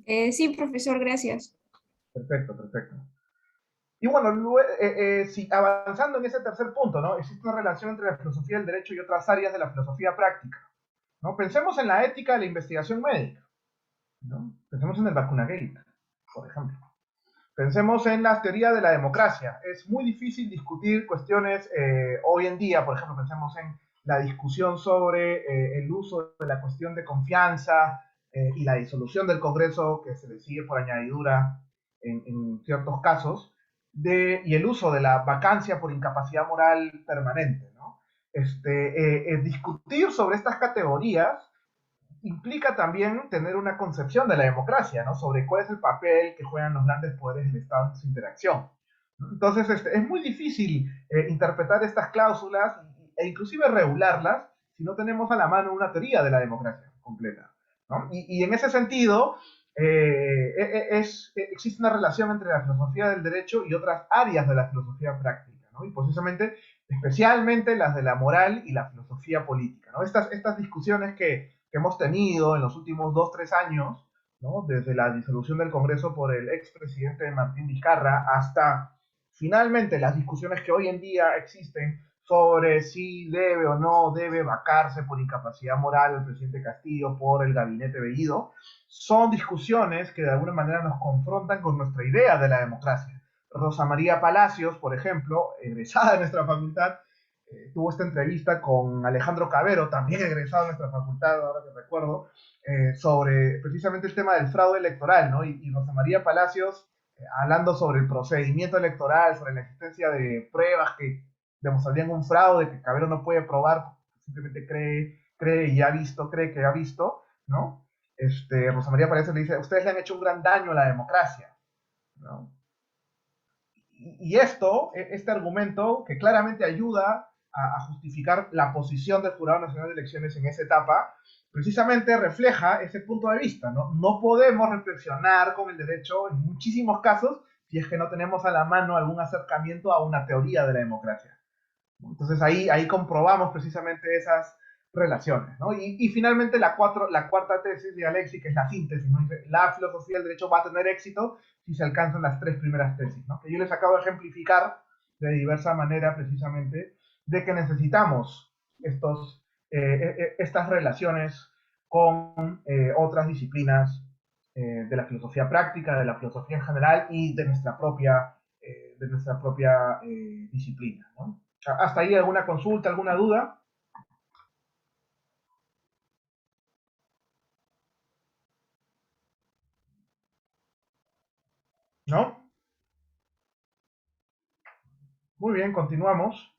Sí, profesor, gracias. Perfecto, perfecto. Y bueno, si avanzando en ese tercer punto, ¿no? Existe una relación entre la filosofía del derecho y otras áreas de la filosofía práctica, ¿no? Pensemos en la ética de la investigación médica, ¿no? Pensemos en el vacunagate, por ejemplo. Pensemos en las teorías de la democracia. Es muy difícil discutir cuestiones hoy en día, por ejemplo, pensemos en la discusión sobre el uso de la cuestión de confianza y la disolución del Congreso que se le sigue por añadidura en ciertos casos, y el uso de la vacancia por incapacidad moral permanente, ¿no? Discutir sobre estas categorías implica también tener una concepción de la democracia, ¿no? Sobre cuál es el papel que juegan los grandes poderes del Estado en su interacción. Entonces, es muy difícil interpretar estas cláusulas e inclusive regularlas si no tenemos a la mano una teoría de la democracia completa, ¿no? Y en ese sentido, existe una relación entre la filosofía del derecho y otras áreas de la filosofía práctica, ¿no? Y precisamente, especialmente las de la moral y la filosofía política, ¿no? Estas discusiones que hemos tenido en los últimos 2, 3 años, ¿no? Desde la disolución del Congreso por el expresidente Martín Vizcarra hasta finalmente las discusiones que hoy en día existen sobre si debe o no debe vacarse por incapacidad moral el presidente Castillo por el gabinete Bellido, son discusiones que de alguna manera nos confrontan con nuestra idea de la democracia. Rosa María Palacios, por ejemplo, egresada de nuestra facultad, tuvo esta entrevista con Alejandro Cabero, también egresado de nuestra facultad, ahora que recuerdo, sobre precisamente el tema del fraude electoral, ¿no? Y Rosa María Palacios, hablando sobre el procedimiento electoral, sobre la existencia de pruebas que demostrarían un fraude, que Cabero no puede probar, simplemente cree y ha visto, cree que ha visto, ¿no? Rosa María Palacios le dice, ustedes le han hecho un gran daño a la democracia, ¿no? Y este argumento, que claramente ayuda a justificar la posición del Jurado Nacional de Elecciones en esa etapa, precisamente refleja ese punto de vista, ¿no? No podemos reflexionar con el derecho en muchísimos casos si es que no tenemos a la mano algún acercamiento a una teoría de la democracia. Entonces ahí comprobamos precisamente esas relaciones, ¿no? Y finalmente la cuarta tesis de Alexi, que es la síntesis, ¿no? Dice, la filosofía del derecho va a tener éxito si se alcanzan las 3 primeras tesis, ¿no? Que yo les acabo de ejemplificar de diversa manera precisamente de que necesitamos estas relaciones con otras disciplinas de la filosofía práctica, de la filosofía en general y de nuestra propia disciplina, ¿no? ¿Hasta ahí alguna consulta, alguna duda? ¿No? Muy bien, continuamos.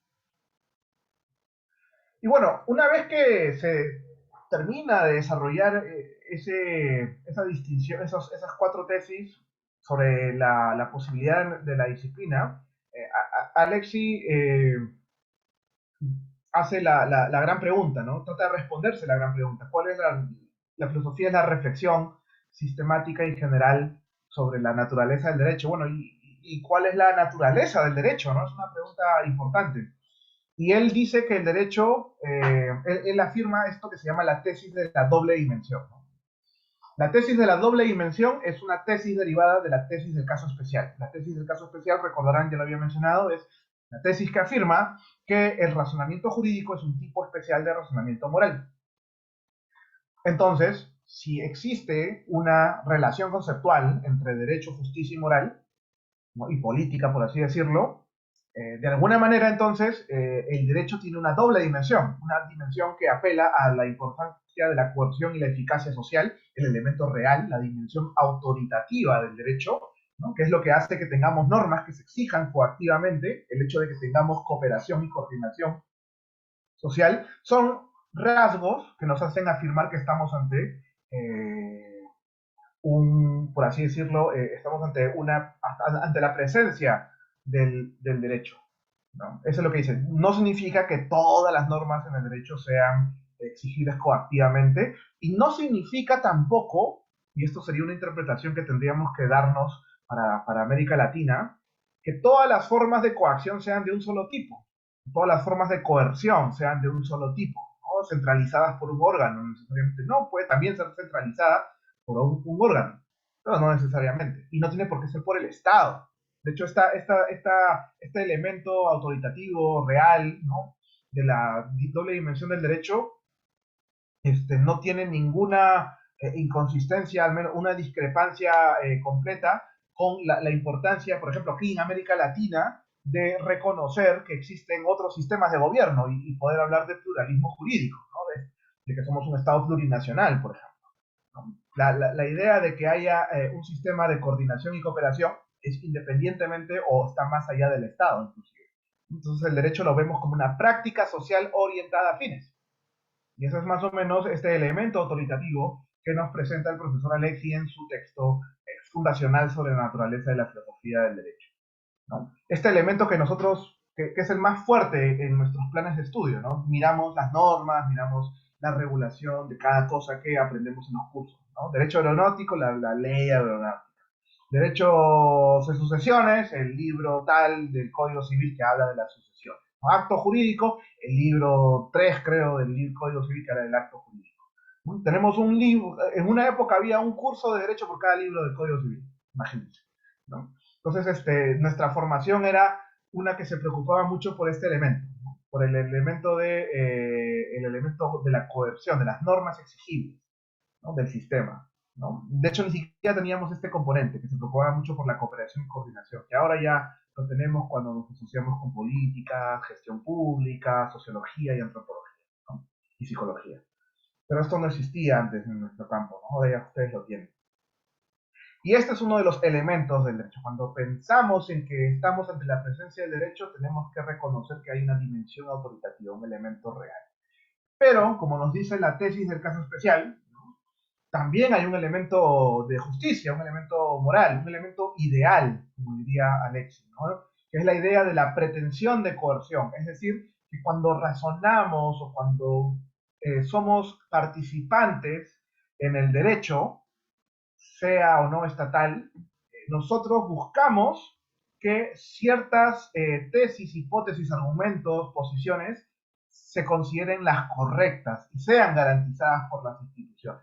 Y bueno, una vez que se termina de desarrollar esa distinción, esas cuatro tesis sobre la posibilidad de la disciplina, Alexi hace la gran pregunta, ¿no? Trata de responderse la gran pregunta. ¿Cuál es la filosofía? Es la reflexión sistemática y general sobre la naturaleza del derecho. Bueno, ¿y cuál es la naturaleza del derecho? ¿No? Es una pregunta importante. Y él dice que el derecho, él afirma esto que se llama la tesis de la doble dimensión, ¿no? La tesis de la doble dimensión es una tesis derivada de la tesis del caso especial. La tesis del caso especial, recordarán, ya lo había mencionado, es la tesis que afirma que el razonamiento jurídico es un tipo especial de razonamiento moral. Entonces, si existe una relación conceptual entre derecho, justicia y moral, ¿no? Y política, por así decirlo, de alguna manera entonces el derecho tiene una doble dimensión, una dimensión que apela a la importancia de la coerción y la eficacia social, el elemento real, la dimensión autoritativa del derecho, ¿no? Que es lo que hace que tengamos normas que se exijan coactivamente, el hecho de que tengamos cooperación y coordinación social, son rasgos que nos hacen afirmar que estamos ante por así decirlo, estamos ante la presencia del derecho, ¿no? Eso es lo que dice. No significa que todas las normas en el derecho sean exigidas coactivamente, y no significa tampoco, y esto sería una interpretación que tendríamos que darnos para América Latina, que todas las formas de coacción sean de un solo tipo, todas las formas de coerción sean de un solo tipo, ¿no? Centralizadas por un órgano, necesariamente. No, puede también ser centralizada por un órgano, pero no necesariamente. Y no tiene por qué ser por el Estado. De hecho, este elemento autoritativo, real, ¿no? De la doble dimensión del derecho, no tiene ninguna inconsistencia, al menos una discrepancia completa con la importancia, por ejemplo, aquí en América Latina, de reconocer que existen otros sistemas de gobierno y poder hablar de pluralismo jurídico, ¿no? De que somos un Estado plurinacional, por ejemplo. La idea de que haya un sistema de coordinación y cooperación es independientemente o está más allá del Estado, inclusive. Entonces el derecho lo vemos como una práctica social orientada a fines. Y eso es más o menos este elemento autoritativo que nos presenta el profesor Alexi en su texto fundacional sobre la naturaleza de la filosofía del derecho, ¿no? Este elemento que nosotros, que es el más fuerte en nuestros planes de estudio, ¿no? Miramos las normas, miramos la regulación de cada cosa que aprendemos en los cursos, ¿no? Derecho aeronáutico, la ley aeronáutica. Derechos de sucesiones, el libro tal del Código Civil que habla de las sucesiones. Acto jurídico, el libro 3, creo, del Código Civil que habla del acto jurídico. Tenemos un libro, en una época había un curso de derecho por cada libro del Código Civil, imagínense, ¿no? Entonces, nuestra formación era una que se preocupaba mucho por este elemento, ¿no? Por el elemento de la coerción, de las normas exigibles, ¿no? Del sistema, ¿no? De hecho, ni siquiera teníamos este componente que se preocupaba mucho por la cooperación y coordinación, que ahora ya lo tenemos cuando nos asociamos con política, gestión pública, sociología y antropología, ¿no? Y psicología. Pero esto no existía antes en nuestro campo, ¿no? Ahora ya ustedes lo tienen. Y este es uno de los elementos del derecho. Cuando pensamos en que estamos ante la presencia del derecho, tenemos que reconocer que hay una dimensión autoritativa, un elemento real. Pero, como nos dice la tesis del caso especial, ¿no? También hay un elemento de justicia, un elemento moral, un elemento ideal, como diría Alexi, ¿no? Que es la idea de la pretensión de coerción. Es decir, que cuando razonamos o cuando somos participantes en el derecho, sea o no estatal, nosotros buscamos que ciertas tesis, hipótesis, argumentos, posiciones se consideren las correctas y sean garantizadas por las instituciones.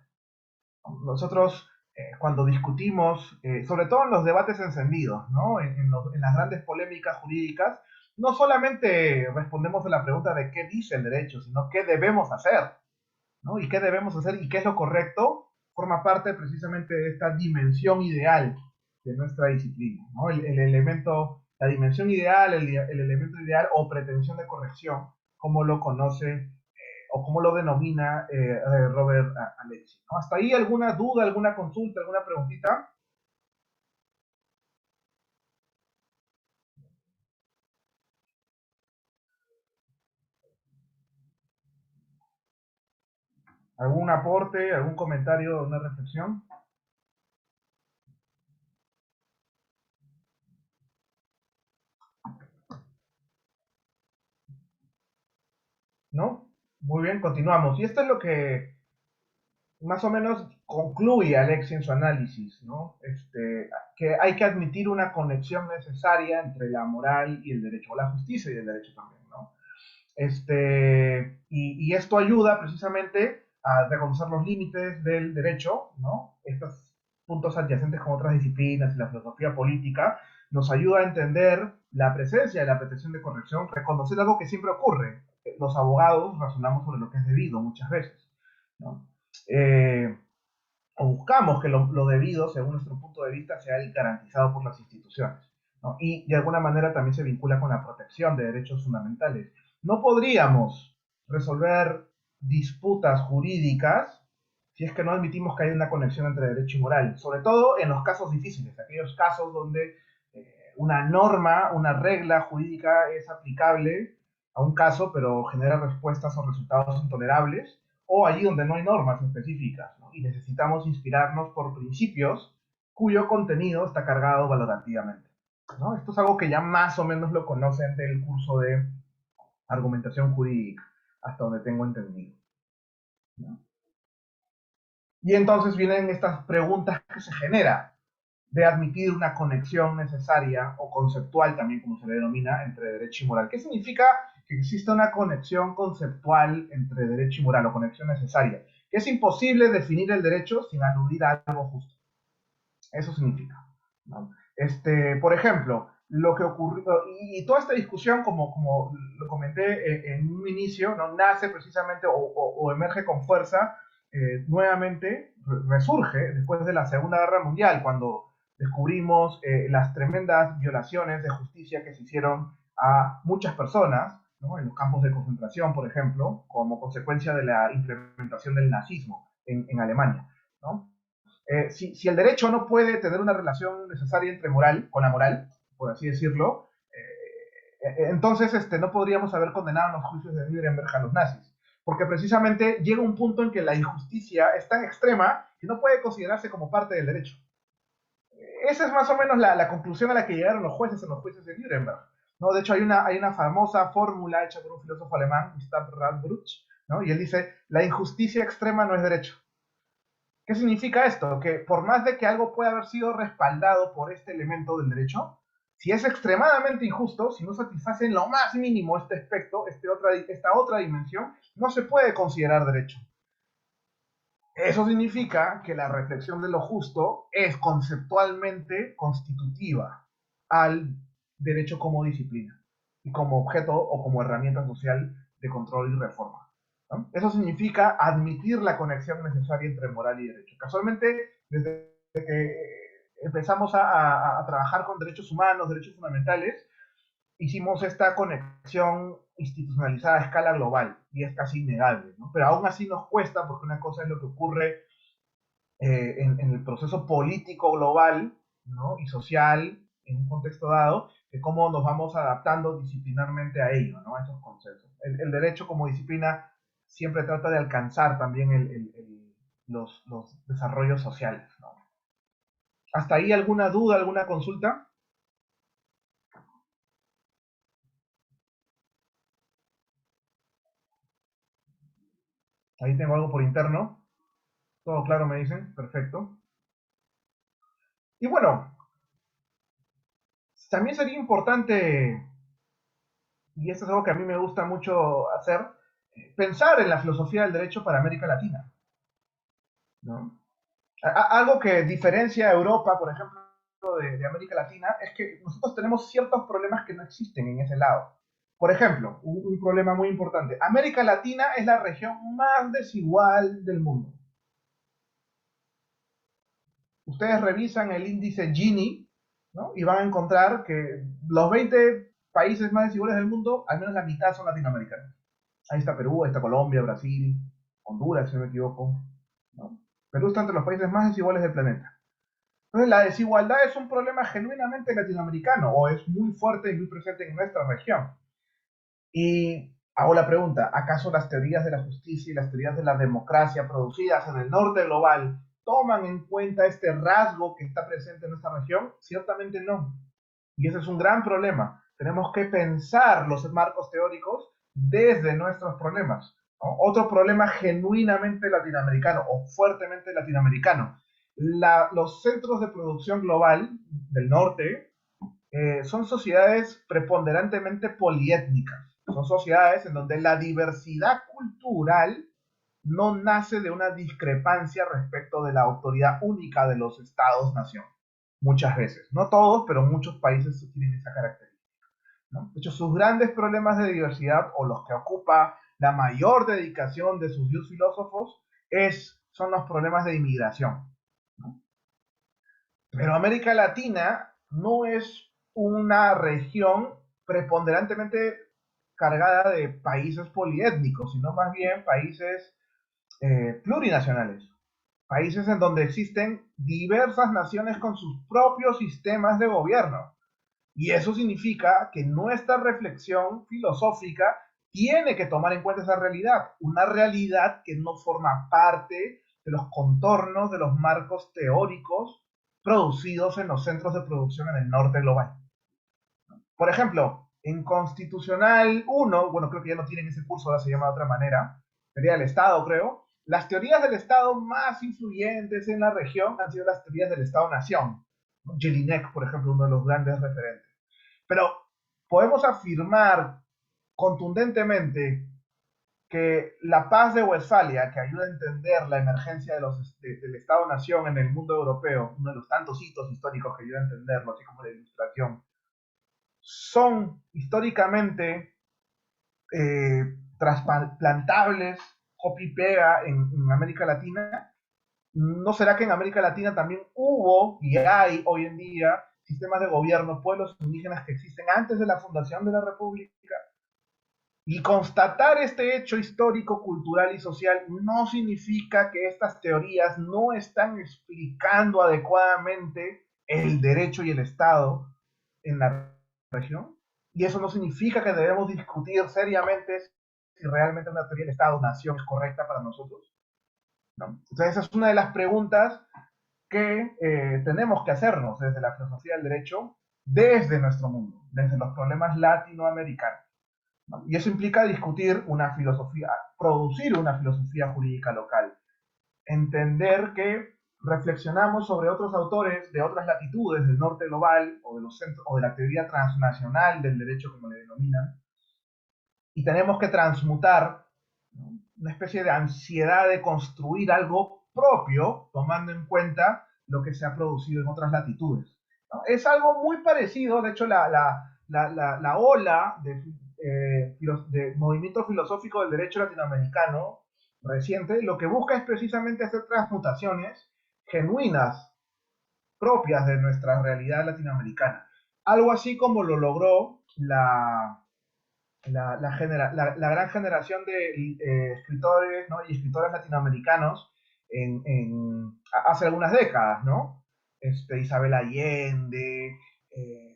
Nosotros, cuando discutimos, sobre todo en los debates encendidos, ¿no? En las grandes polémicas jurídicas, no solamente respondemos a la pregunta de qué dice el derecho, sino qué debemos hacer, ¿no? Y qué debemos hacer y qué es lo correcto, forma parte precisamente de esta dimensión ideal de nuestra disciplina, ¿no? El elemento, la dimensión ideal, el elemento ideal o pretensión de corrección, como lo conoce o como lo denomina Robert Alexi, ¿no? ¿Hasta ahí alguna duda, alguna consulta, alguna preguntita? ¿Algún aporte, algún comentario, una reflexión? ¿No? Muy bien, continuamos. Y esto es lo que más o menos concluye Alexia en su análisis, ¿no? Que hay que admitir una conexión necesaria entre la moral y el derecho, o la justicia y el derecho también, ¿no? Y esto ayuda precisamente a reconocer los límites del derecho, ¿no? Estos puntos adyacentes con otras disciplinas y la filosofía política nos ayuda a entender la presencia de la pretensión de corrección, reconocer algo que siempre ocurre. Los abogados razonamos sobre lo que es debido muchas veces, ¿no? Eh, o buscamos que lo debido, según nuestro punto de vista, sea garantizado por las instituciones, ¿no? Y de alguna manera también se vincula con la protección de derechos fundamentales. No podríamos resolver disputas jurídicas si es que no admitimos que hay una conexión entre derecho y moral, sobre todo en los casos difíciles, aquellos casos donde una norma, una regla jurídica es aplicable a un caso, pero genera respuestas o resultados intolerables, o allí donde no hay normas específicas, ¿no? Y necesitamos inspirarnos por principios cuyo contenido está cargado valorativamente, ¿no? Esto es algo que ya más o menos lo conocen del curso de argumentación jurídica, hasta donde tengo entendido, ¿no? Y entonces vienen estas preguntas que se generan de admitir una conexión necesaria o conceptual también, como se le denomina, entre derecho y moral. ¿Qué significa que exista una conexión conceptual entre derecho y moral o conexión necesaria? Que es imposible definir el derecho sin aludir a algo justo. Eso significa, ¿no? Por ejemplo, lo que ocurrió, y toda esta discusión, como lo comenté en un inicio, ¿no? Nace precisamente o emerge con fuerza nuevamente, resurge después de la Segunda Guerra Mundial, cuando descubrimos las tremendas violaciones de justicia que se hicieron a muchas personas, ¿no? En los campos de concentración, por ejemplo, como consecuencia de la implementación del nazismo en Alemania, ¿no? Si el derecho no puede tener una relación necesaria entre moral, con la moral, por así decirlo, entonces no podríamos haber condenado en los juicios de Nuremberg a los nazis. Porque precisamente llega un punto en que la injusticia es tan extrema que no puede considerarse como parte del derecho. Esa es más o menos la conclusión a la que llegaron los jueces en los juicios de Nuremberg, ¿no? De hecho, hay una famosa fórmula hecha por un filósofo alemán, Gustav Radbruch, ¿no? Y él dice, la injusticia extrema no es derecho. ¿Qué significa esto? Que por más de que algo pueda haber sido respaldado por este elemento del derecho, si es extremadamente injusto, si no satisface en lo más mínimo este aspecto, esta otra dimensión, no se puede considerar derecho. Eso significa que la reflexión de lo justo es conceptualmente constitutiva al derecho como disciplina y como objeto o como herramienta social de control y reforma, ¿no? Eso significa admitir la conexión necesaria entre moral y derecho. Casualmente, desde que empezamos a trabajar con derechos humanos, derechos fundamentales, hicimos esta conexión institucionalizada a escala global y es casi innegable, ¿no? Pero aún así nos cuesta porque una cosa es lo que ocurre en el proceso político global, ¿no? Y social en un contexto dado, de cómo nos vamos adaptando disciplinarmente a ello, ¿no? A esos conceptos. El derecho como disciplina siempre trata de alcanzar también los desarrollos sociales, ¿no? ¿Hasta ahí alguna duda, alguna consulta? Ahí tengo algo por interno. Todo claro, me dicen. Perfecto. Y bueno, también sería importante, y esto es algo que a mí me gusta mucho hacer, pensar en la filosofía del derecho para América Latina, ¿no? Algo que diferencia a Europa, por ejemplo, de América Latina, es que nosotros tenemos ciertos problemas que no existen en ese lado. Por ejemplo, un problema muy importante. América Latina es la región más desigual del mundo. Ustedes revisan el índice Gini, ¿no? Y van a encontrar que los 20 países más desiguales del mundo, al menos la mitad son latinoamericanos. Ahí está Perú, ahí está Colombia, Brasil, Honduras, si no me equivoco, ¿no? Perú está entre los países más desiguales del planeta. Entonces, la desigualdad es un problema genuinamente latinoamericano, o es muy fuerte y muy presente en nuestra región. Y Hago la pregunta, ¿acaso las teorías de la justicia y las teorías de la democracia producidas en el norte global toman en cuenta este rasgo que está presente en nuestra región? Ciertamente no. Y ese es un gran problema. Tenemos que pensar los marcos teóricos desde nuestros problemas, ¿no? Otro problema genuinamente latinoamericano o fuertemente latinoamericano. Los centros de producción global del norte son sociedades preponderantemente poliétnicas. Son sociedades en donde la diversidad cultural no nace de una discrepancia respecto de la autoridad única de los estados-nación. Muchas veces. No todos, pero muchos países tienen esa característica, ¿no? De hecho, sus grandes problemas de diversidad, o los que ocupa la mayor dedicación de sus filósofos, son los problemas de inmigración, ¿no? Pero América Latina no es una región preponderantemente cargada de países poliétnicos, sino más bien países plurinacionales. Países en donde existen diversas naciones con sus propios sistemas de gobierno. Y eso significa que nuestra reflexión filosófica tiene que tomar en cuenta esa realidad, una realidad que no forma parte de los contornos de los marcos teóricos producidos en los centros de producción en el norte global. Por ejemplo, en Constitucional 1, bueno, creo que ya no tienen ese curso, ahora se llama de otra manera, teoría del Estado, creo. Las teorías del Estado más influyentes en la región han sido las teorías del Estado-Nación. Jelinek, por ejemplo, uno de los grandes referentes. Pero podemos afirmar contundentemente que la paz de Westfalia, que ayuda a entender la emergencia del Estado-Nación en el mundo europeo, uno de los tantos hitos históricos que ayuda a entenderlo, así como la Ilustración, son históricamente trasplantables, copy-pega en América Latina. ¿No será que en América Latina también hubo y hay hoy en día sistemas de gobierno, pueblos indígenas que existen antes de la fundación de la República? Y constatar este hecho histórico, cultural y social no significa que estas teorías no están explicando adecuadamente el derecho y el Estado en la región. Y eso no significa que debemos discutir seriamente si realmente una teoría del Estado-nación es correcta para nosotros, ¿no? Entonces esa es una de las preguntas que tenemos que hacernos desde la filosofía del derecho, desde nuestro mundo, desde los problemas latinoamericanos, ¿no? Y eso implica discutir una filosofía, producir una filosofía jurídica local, entender que reflexionamos sobre otros autores de otras latitudes del norte global o de los centros o de la teoría transnacional del derecho, como le denominan, y tenemos que transmutar, ¿no?, una especie de ansiedad de construir algo propio, tomando en cuenta lo que se ha producido en otras latitudes, ¿no? Es algo muy parecido, de hecho, la ola de movimiento filosófico del derecho latinoamericano reciente, lo que busca es precisamente hacer transmutaciones genuinas, propias de nuestra realidad latinoamericana. Algo así como lo logró la gran generación de escritores, ¿no?, y escritoras latinoamericanos hace algunas décadas, ¿no? Isabel Allende,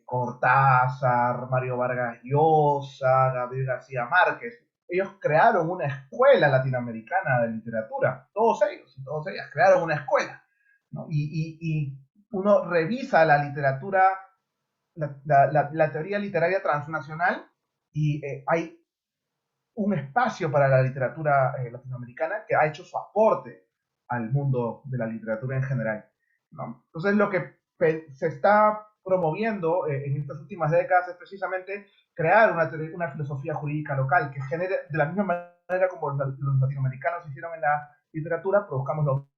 Cortázar, Mario Vargas Llosa, Gabriel García Márquez. Ellos crearon una escuela latinoamericana de literatura, todos ellos y todas ellas crearon una escuela, ¿no? Y uno revisa la literatura, la teoría literaria transnacional, y hay un espacio para la literatura latinoamericana que ha hecho su aporte al mundo de la literatura en general, ¿no? Entonces lo que se está promoviendo en estas últimas décadas es precisamente crear una filosofía jurídica local que genere, de la misma manera como los latinoamericanos hicieron en la literatura, produzcamos lo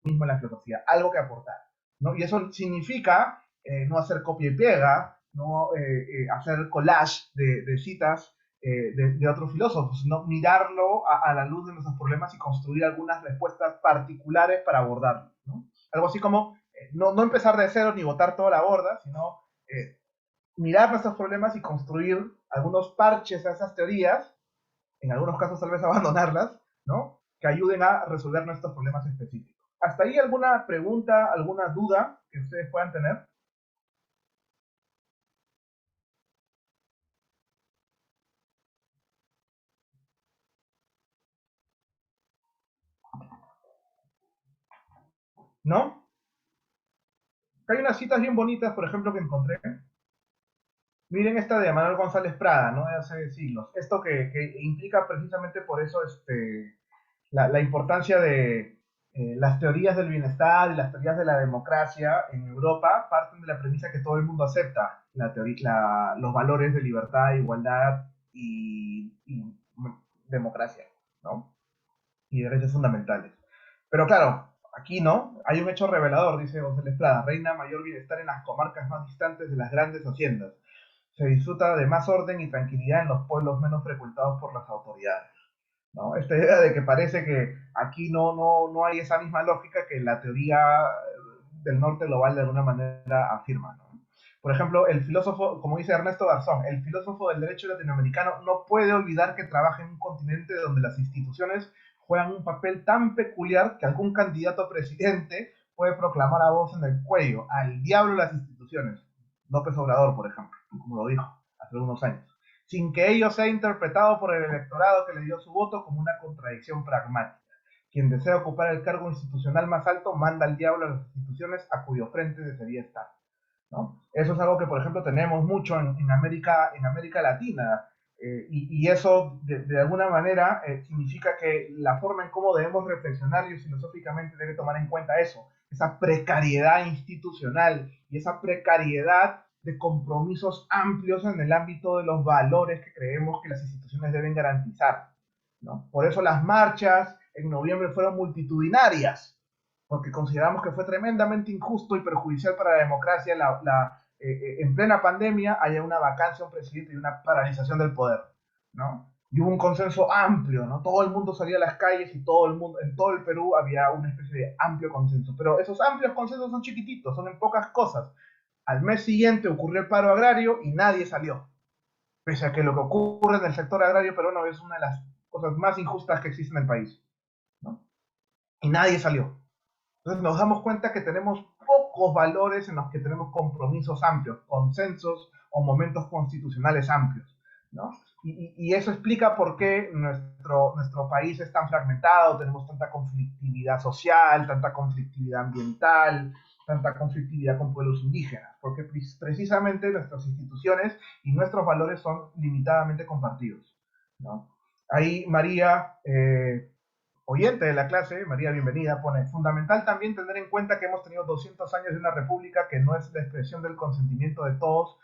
mismo en la filosofía, algo que aportar, ¿no? Y eso significa no hacer copia y pega, no hacer collage de citas de otros filósofos, sino mirarlo a la luz de nuestros problemas y construir algunas respuestas particulares para abordarlo, ¿no? Algo así como no empezar de cero ni botar toda la borda, sino mirar nuestros problemas y construir algunos parches a esas teorías, en algunos casos tal vez abandonarlas, ¿no?, que ayuden a resolver nuestros problemas específicos. ¿Hasta ahí alguna pregunta, alguna duda que ustedes puedan tener? ¿no? Hay unas citas bien bonitas, por ejemplo, que encontré. Miren esta de Manuel González Prada, ¿no? De hace siglos. Esto que implica precisamente por eso la importancia de las teorías del bienestar y las teorías de la democracia en Europa parten de la premisa que todo el mundo acepta los valores de libertad, igualdad y democracia, ¿no? Y derechos fundamentales. Pero claro, aquí no, hay un hecho revelador, dice González Prada, reina mayor bienestar en las comarcas más distantes de las grandes haciendas. Se disfruta de más orden y tranquilidad en los pueblos menos frecuentados por las autoridades, ¿no? Esta idea de que parece que aquí no hay esa misma lógica que la teoría del norte global de alguna manera afirma, ¿no? Por ejemplo, el filósofo, como dice Ernesto Garzón, el filósofo del derecho latinoamericano no puede olvidar que trabaja en un continente donde las instituciones juegan un papel tan peculiar que algún candidato a presidente puede proclamar a voz en el cuello: al diablo las instituciones. López Obrador, por ejemplo, como lo dijo hace unos años, sin que ello sea interpretado por el electorado que le dio su voto como una contradicción pragmática. Quien desea ocupar el cargo institucional más alto manda al diablo a las instituciones a cuyo frente debería estar, ¿no? Eso es algo que, por ejemplo, tenemos mucho en América Latina, y eso, de alguna manera, significa que la forma en cómo debemos reflexionar y filosóficamente debe tomar en cuenta eso, esa precariedad institucional y esa precariedad de compromisos amplios en el ámbito de los valores que creemos que las instituciones deben garantizar, ¿no? Por eso las marchas en noviembre fueron multitudinarias, porque consideramos que fue tremendamente injusto y perjudicial para la democracia en plena pandemia haya una vacancia, un presidente y una paralización del poder, ¿no? Y hubo un consenso amplio, ¿no? Todo el mundo salía a las calles y todo el mundo, en todo el Perú había una especie de amplio consenso. Pero esos amplios consensos son chiquititos, son en pocas cosas. Al mes siguiente ocurrió el paro agrario y nadie salió. Pese a que lo que ocurre en el sector agrario peruano es una de las cosas más injustas que existen en el país, ¿no? Y nadie salió. Entonces nos damos cuenta que tenemos pocos valores en los que tenemos compromisos amplios, consensos o momentos constitucionales amplios, ¿no? Y eso explica por qué nuestro país es tan fragmentado, tenemos tanta conflictividad social, tanta conflictividad ambiental, tanta conflictividad con pueblos indígenas, porque precisamente nuestras instituciones y nuestros valores son limitadamente compartidos, ¿no? Ahí María, oyente de la clase, María, bienvenida, pone: fundamental también tener en cuenta que hemos tenido 200 años de una república que no es la expresión del consentimiento de todos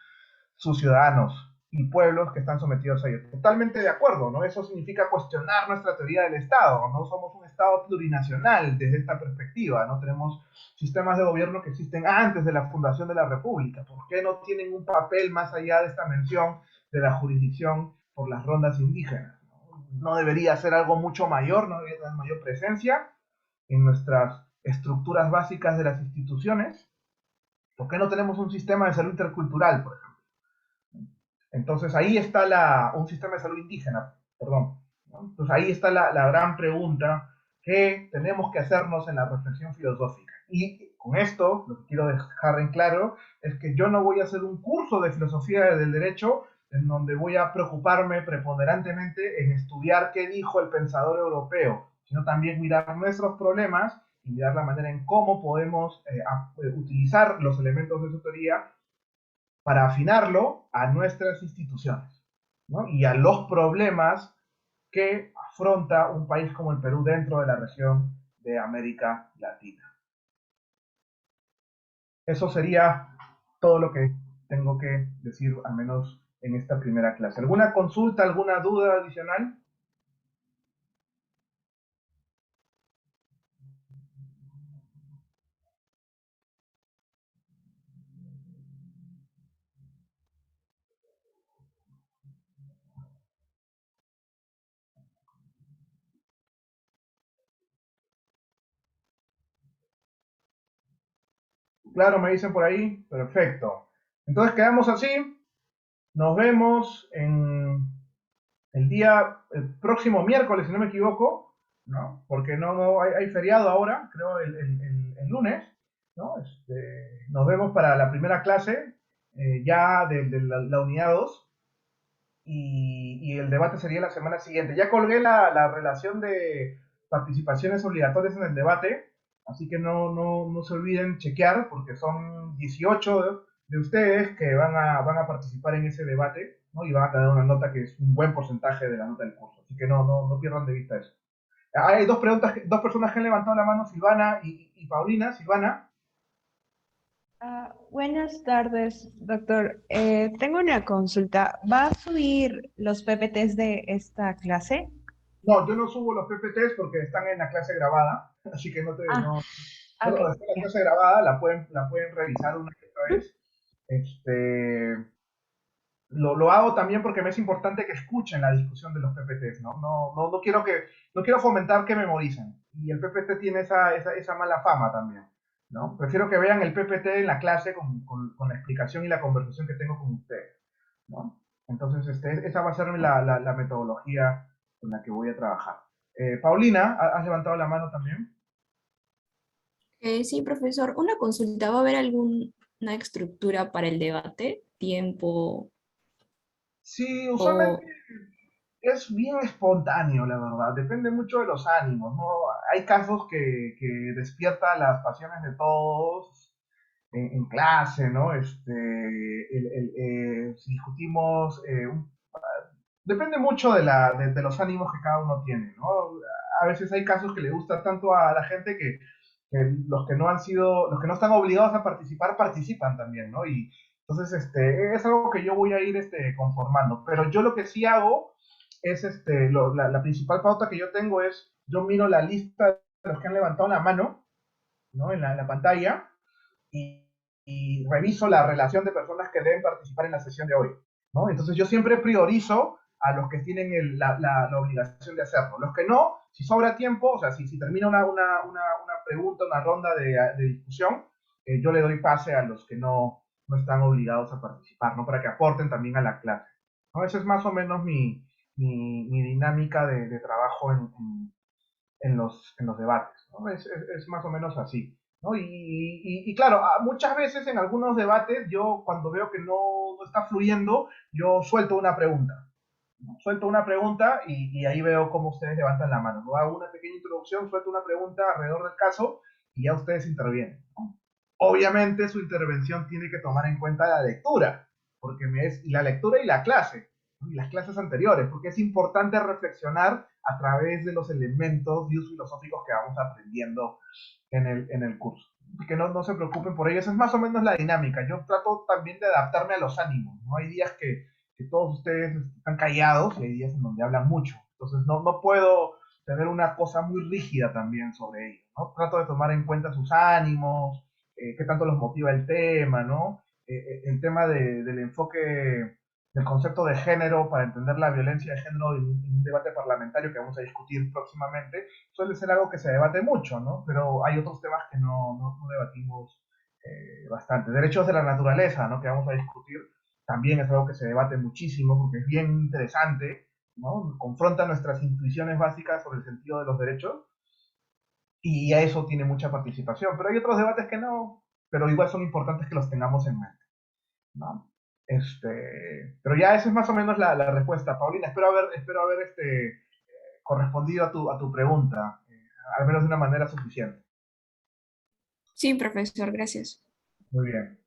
sus ciudadanos y pueblos que están sometidos a ello. Totalmente de acuerdo, ¿no? Eso significa cuestionar nuestra teoría del Estado, no somos un Estado plurinacional desde esta perspectiva, no tenemos sistemas de gobierno que existen antes de la fundación de la república. ¿Por qué no tienen un papel más allá de esta mención de la jurisdicción por las rondas indígenas? No debería ser algo mucho mayor, no debería tener mayor presencia en nuestras estructuras básicas de las instituciones. ¿Por qué no tenemos un sistema de salud intercultural, por ejemplo? Entonces ahí está un sistema de salud indígena, perdón, ¿no? Entonces ahí está la gran pregunta que tenemos que hacernos en la reflexión filosófica. Y con esto, lo que quiero dejar en claro es que yo no voy a hacer un curso de filosofía del derecho en donde voy a preocuparme preponderantemente en estudiar qué dijo el pensador europeo, sino también mirar nuestros problemas y mirar la manera en cómo podemos utilizar los elementos de su teoría para afinarlo a nuestras instituciones, ¿no? Y a los problemas que afronta un país como el Perú dentro de la región de América Latina. Eso sería todo lo que tengo que decir, al menos en esta primera clase. ¿Alguna consulta, alguna duda adicional? Claro, me dicen por ahí. Perfecto. Entonces quedamos así. Nos vemos en el próximo miércoles, si no me equivoco, ¿no? Porque no hay feriado ahora, creo el lunes, ¿no? Nos vemos para la primera clase, ya de la unidad 2, y el debate sería la semana siguiente. Ya colgué la relación de participaciones obligatorias en el debate, Así que no se olviden chequear, porque son 18 de ustedes que van a participar en ese debate, ¿no? Y van a tener una nota que es un buen porcentaje de la nota del curso. Así que no pierdan de vista eso. Hay dos personas que han levantado la mano, Silvana y Paulina. Silvana. Buenas tardes, doctor. Tengo una consulta. ¿Va a subir los PPTs de esta clase? No, yo no subo los PPTs porque están en la clase grabada, así que solo está la clase grabada, la pueden revisar una y otra vez. Lo hago también porque me es importante que escuchen la discusión de los PPTs, ¿no? No quiero fomentar que memoricen. Y el PPT tiene esa mala fama también, ¿no? Prefiero que vean el PPT en la clase con la explicación y la conversación que tengo con ustedes, ¿no? Entonces, esa va a ser la metodología con la que voy a trabajar. Paulina, ¿has levantado la mano también? Sí, profesor, una consulta. ¿Va a haber alguna estructura para el debate? ¿Tiempo? Sí, O, usualmente es bien espontáneo, la verdad. Depende mucho de los ánimos, ¿no? Hay casos que despierta las pasiones de todos en clase, ¿no? Si discutimos, depende mucho de los ánimos que cada uno tiene, ¿no? A veces hay casos que le gusta tanto a la gente que los que no están obligados a participar, participan también, ¿no? Y entonces, es algo que yo voy a ir, conformando. Pero yo lo que sí hago es, la principal pauta que yo tengo es, yo miro la lista de los que han levantado la mano, ¿no? En la pantalla, y, y reviso la relación de personas que deben participar en la sesión de hoy, ¿no? Entonces yo siempre priorizo a los que tienen la obligación de hacerlo. Los que no, si sobra tiempo, o sea, si termina una pregunta, una ronda de discusión, yo le doy pase a los que no están obligados a participar, ¿no? Para que aporten también a la clase, ¿no? Esa es más o menos mi dinámica de trabajo en los debates, ¿no? Es más o menos así, ¿no? Y claro, muchas veces en algunos debates yo cuando veo que no está fluyendo, yo suelto una pregunta, ¿no? Suelto una pregunta y ahí veo cómo ustedes levantan la mano, ¿no? Hago una pequeña introducción, suelto una pregunta alrededor del caso y ya ustedes intervienen, ¿no? Obviamente su intervención tiene que tomar en cuenta la lectura, porque la lectura y la clase, ¿no? Y las clases anteriores, porque es importante reflexionar a través de los elementos filosóficos que vamos aprendiendo en el curso. Así que no se preocupen por ello, esa es más o menos la dinámica. Yo trato también de adaptarme a los ánimos, ¿no? Hay días que todos ustedes están callados y hay días en donde hablan mucho. Entonces no puedo tener una cosa muy rígida también sobre ello, ¿no? Trato de tomar en cuenta sus ánimos, qué tanto los motiva el tema, ¿no? El tema del enfoque del concepto de género para entender la violencia de género en un debate parlamentario que vamos a discutir próximamente, suele ser algo que se debate mucho, ¿no? Pero hay otros temas que no debatimos bastante. Derechos de la naturaleza, ¿no? Que vamos a discutir, también es algo que se debate muchísimo porque es bien interesante, ¿no? Confronta nuestras intuiciones básicas sobre el sentido de los derechos y a eso tiene mucha participación. Pero hay otros debates que no, pero igual son importantes que los tengamos en mente, ¿no? Pero ya esa es más o menos la respuesta, Paulina. Espero haber correspondido a tu pregunta, al menos de una manera suficiente. sí, profesor, gracias. Muy bien.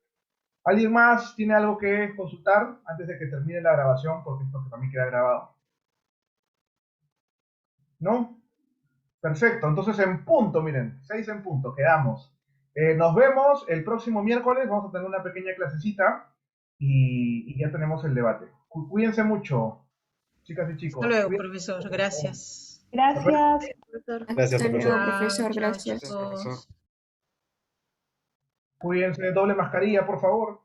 ¿Alguien más tiene algo que consultar antes de que termine la grabación? Porque esto también queda grabado. ¿No? Perfecto. Entonces en punto, miren, 6 en punto, quedamos. Nos vemos el próximo miércoles. Vamos a tener una pequeña clasecita y ya tenemos el debate. Cuídense mucho, chicas y chicos. Hasta luego, Cuídense. profesor. Gracias. Gracias. Gracias, Hasta luego, profesor. profesor, Chao, gracias. chicos. Cuídense, doble mascarilla, por favor.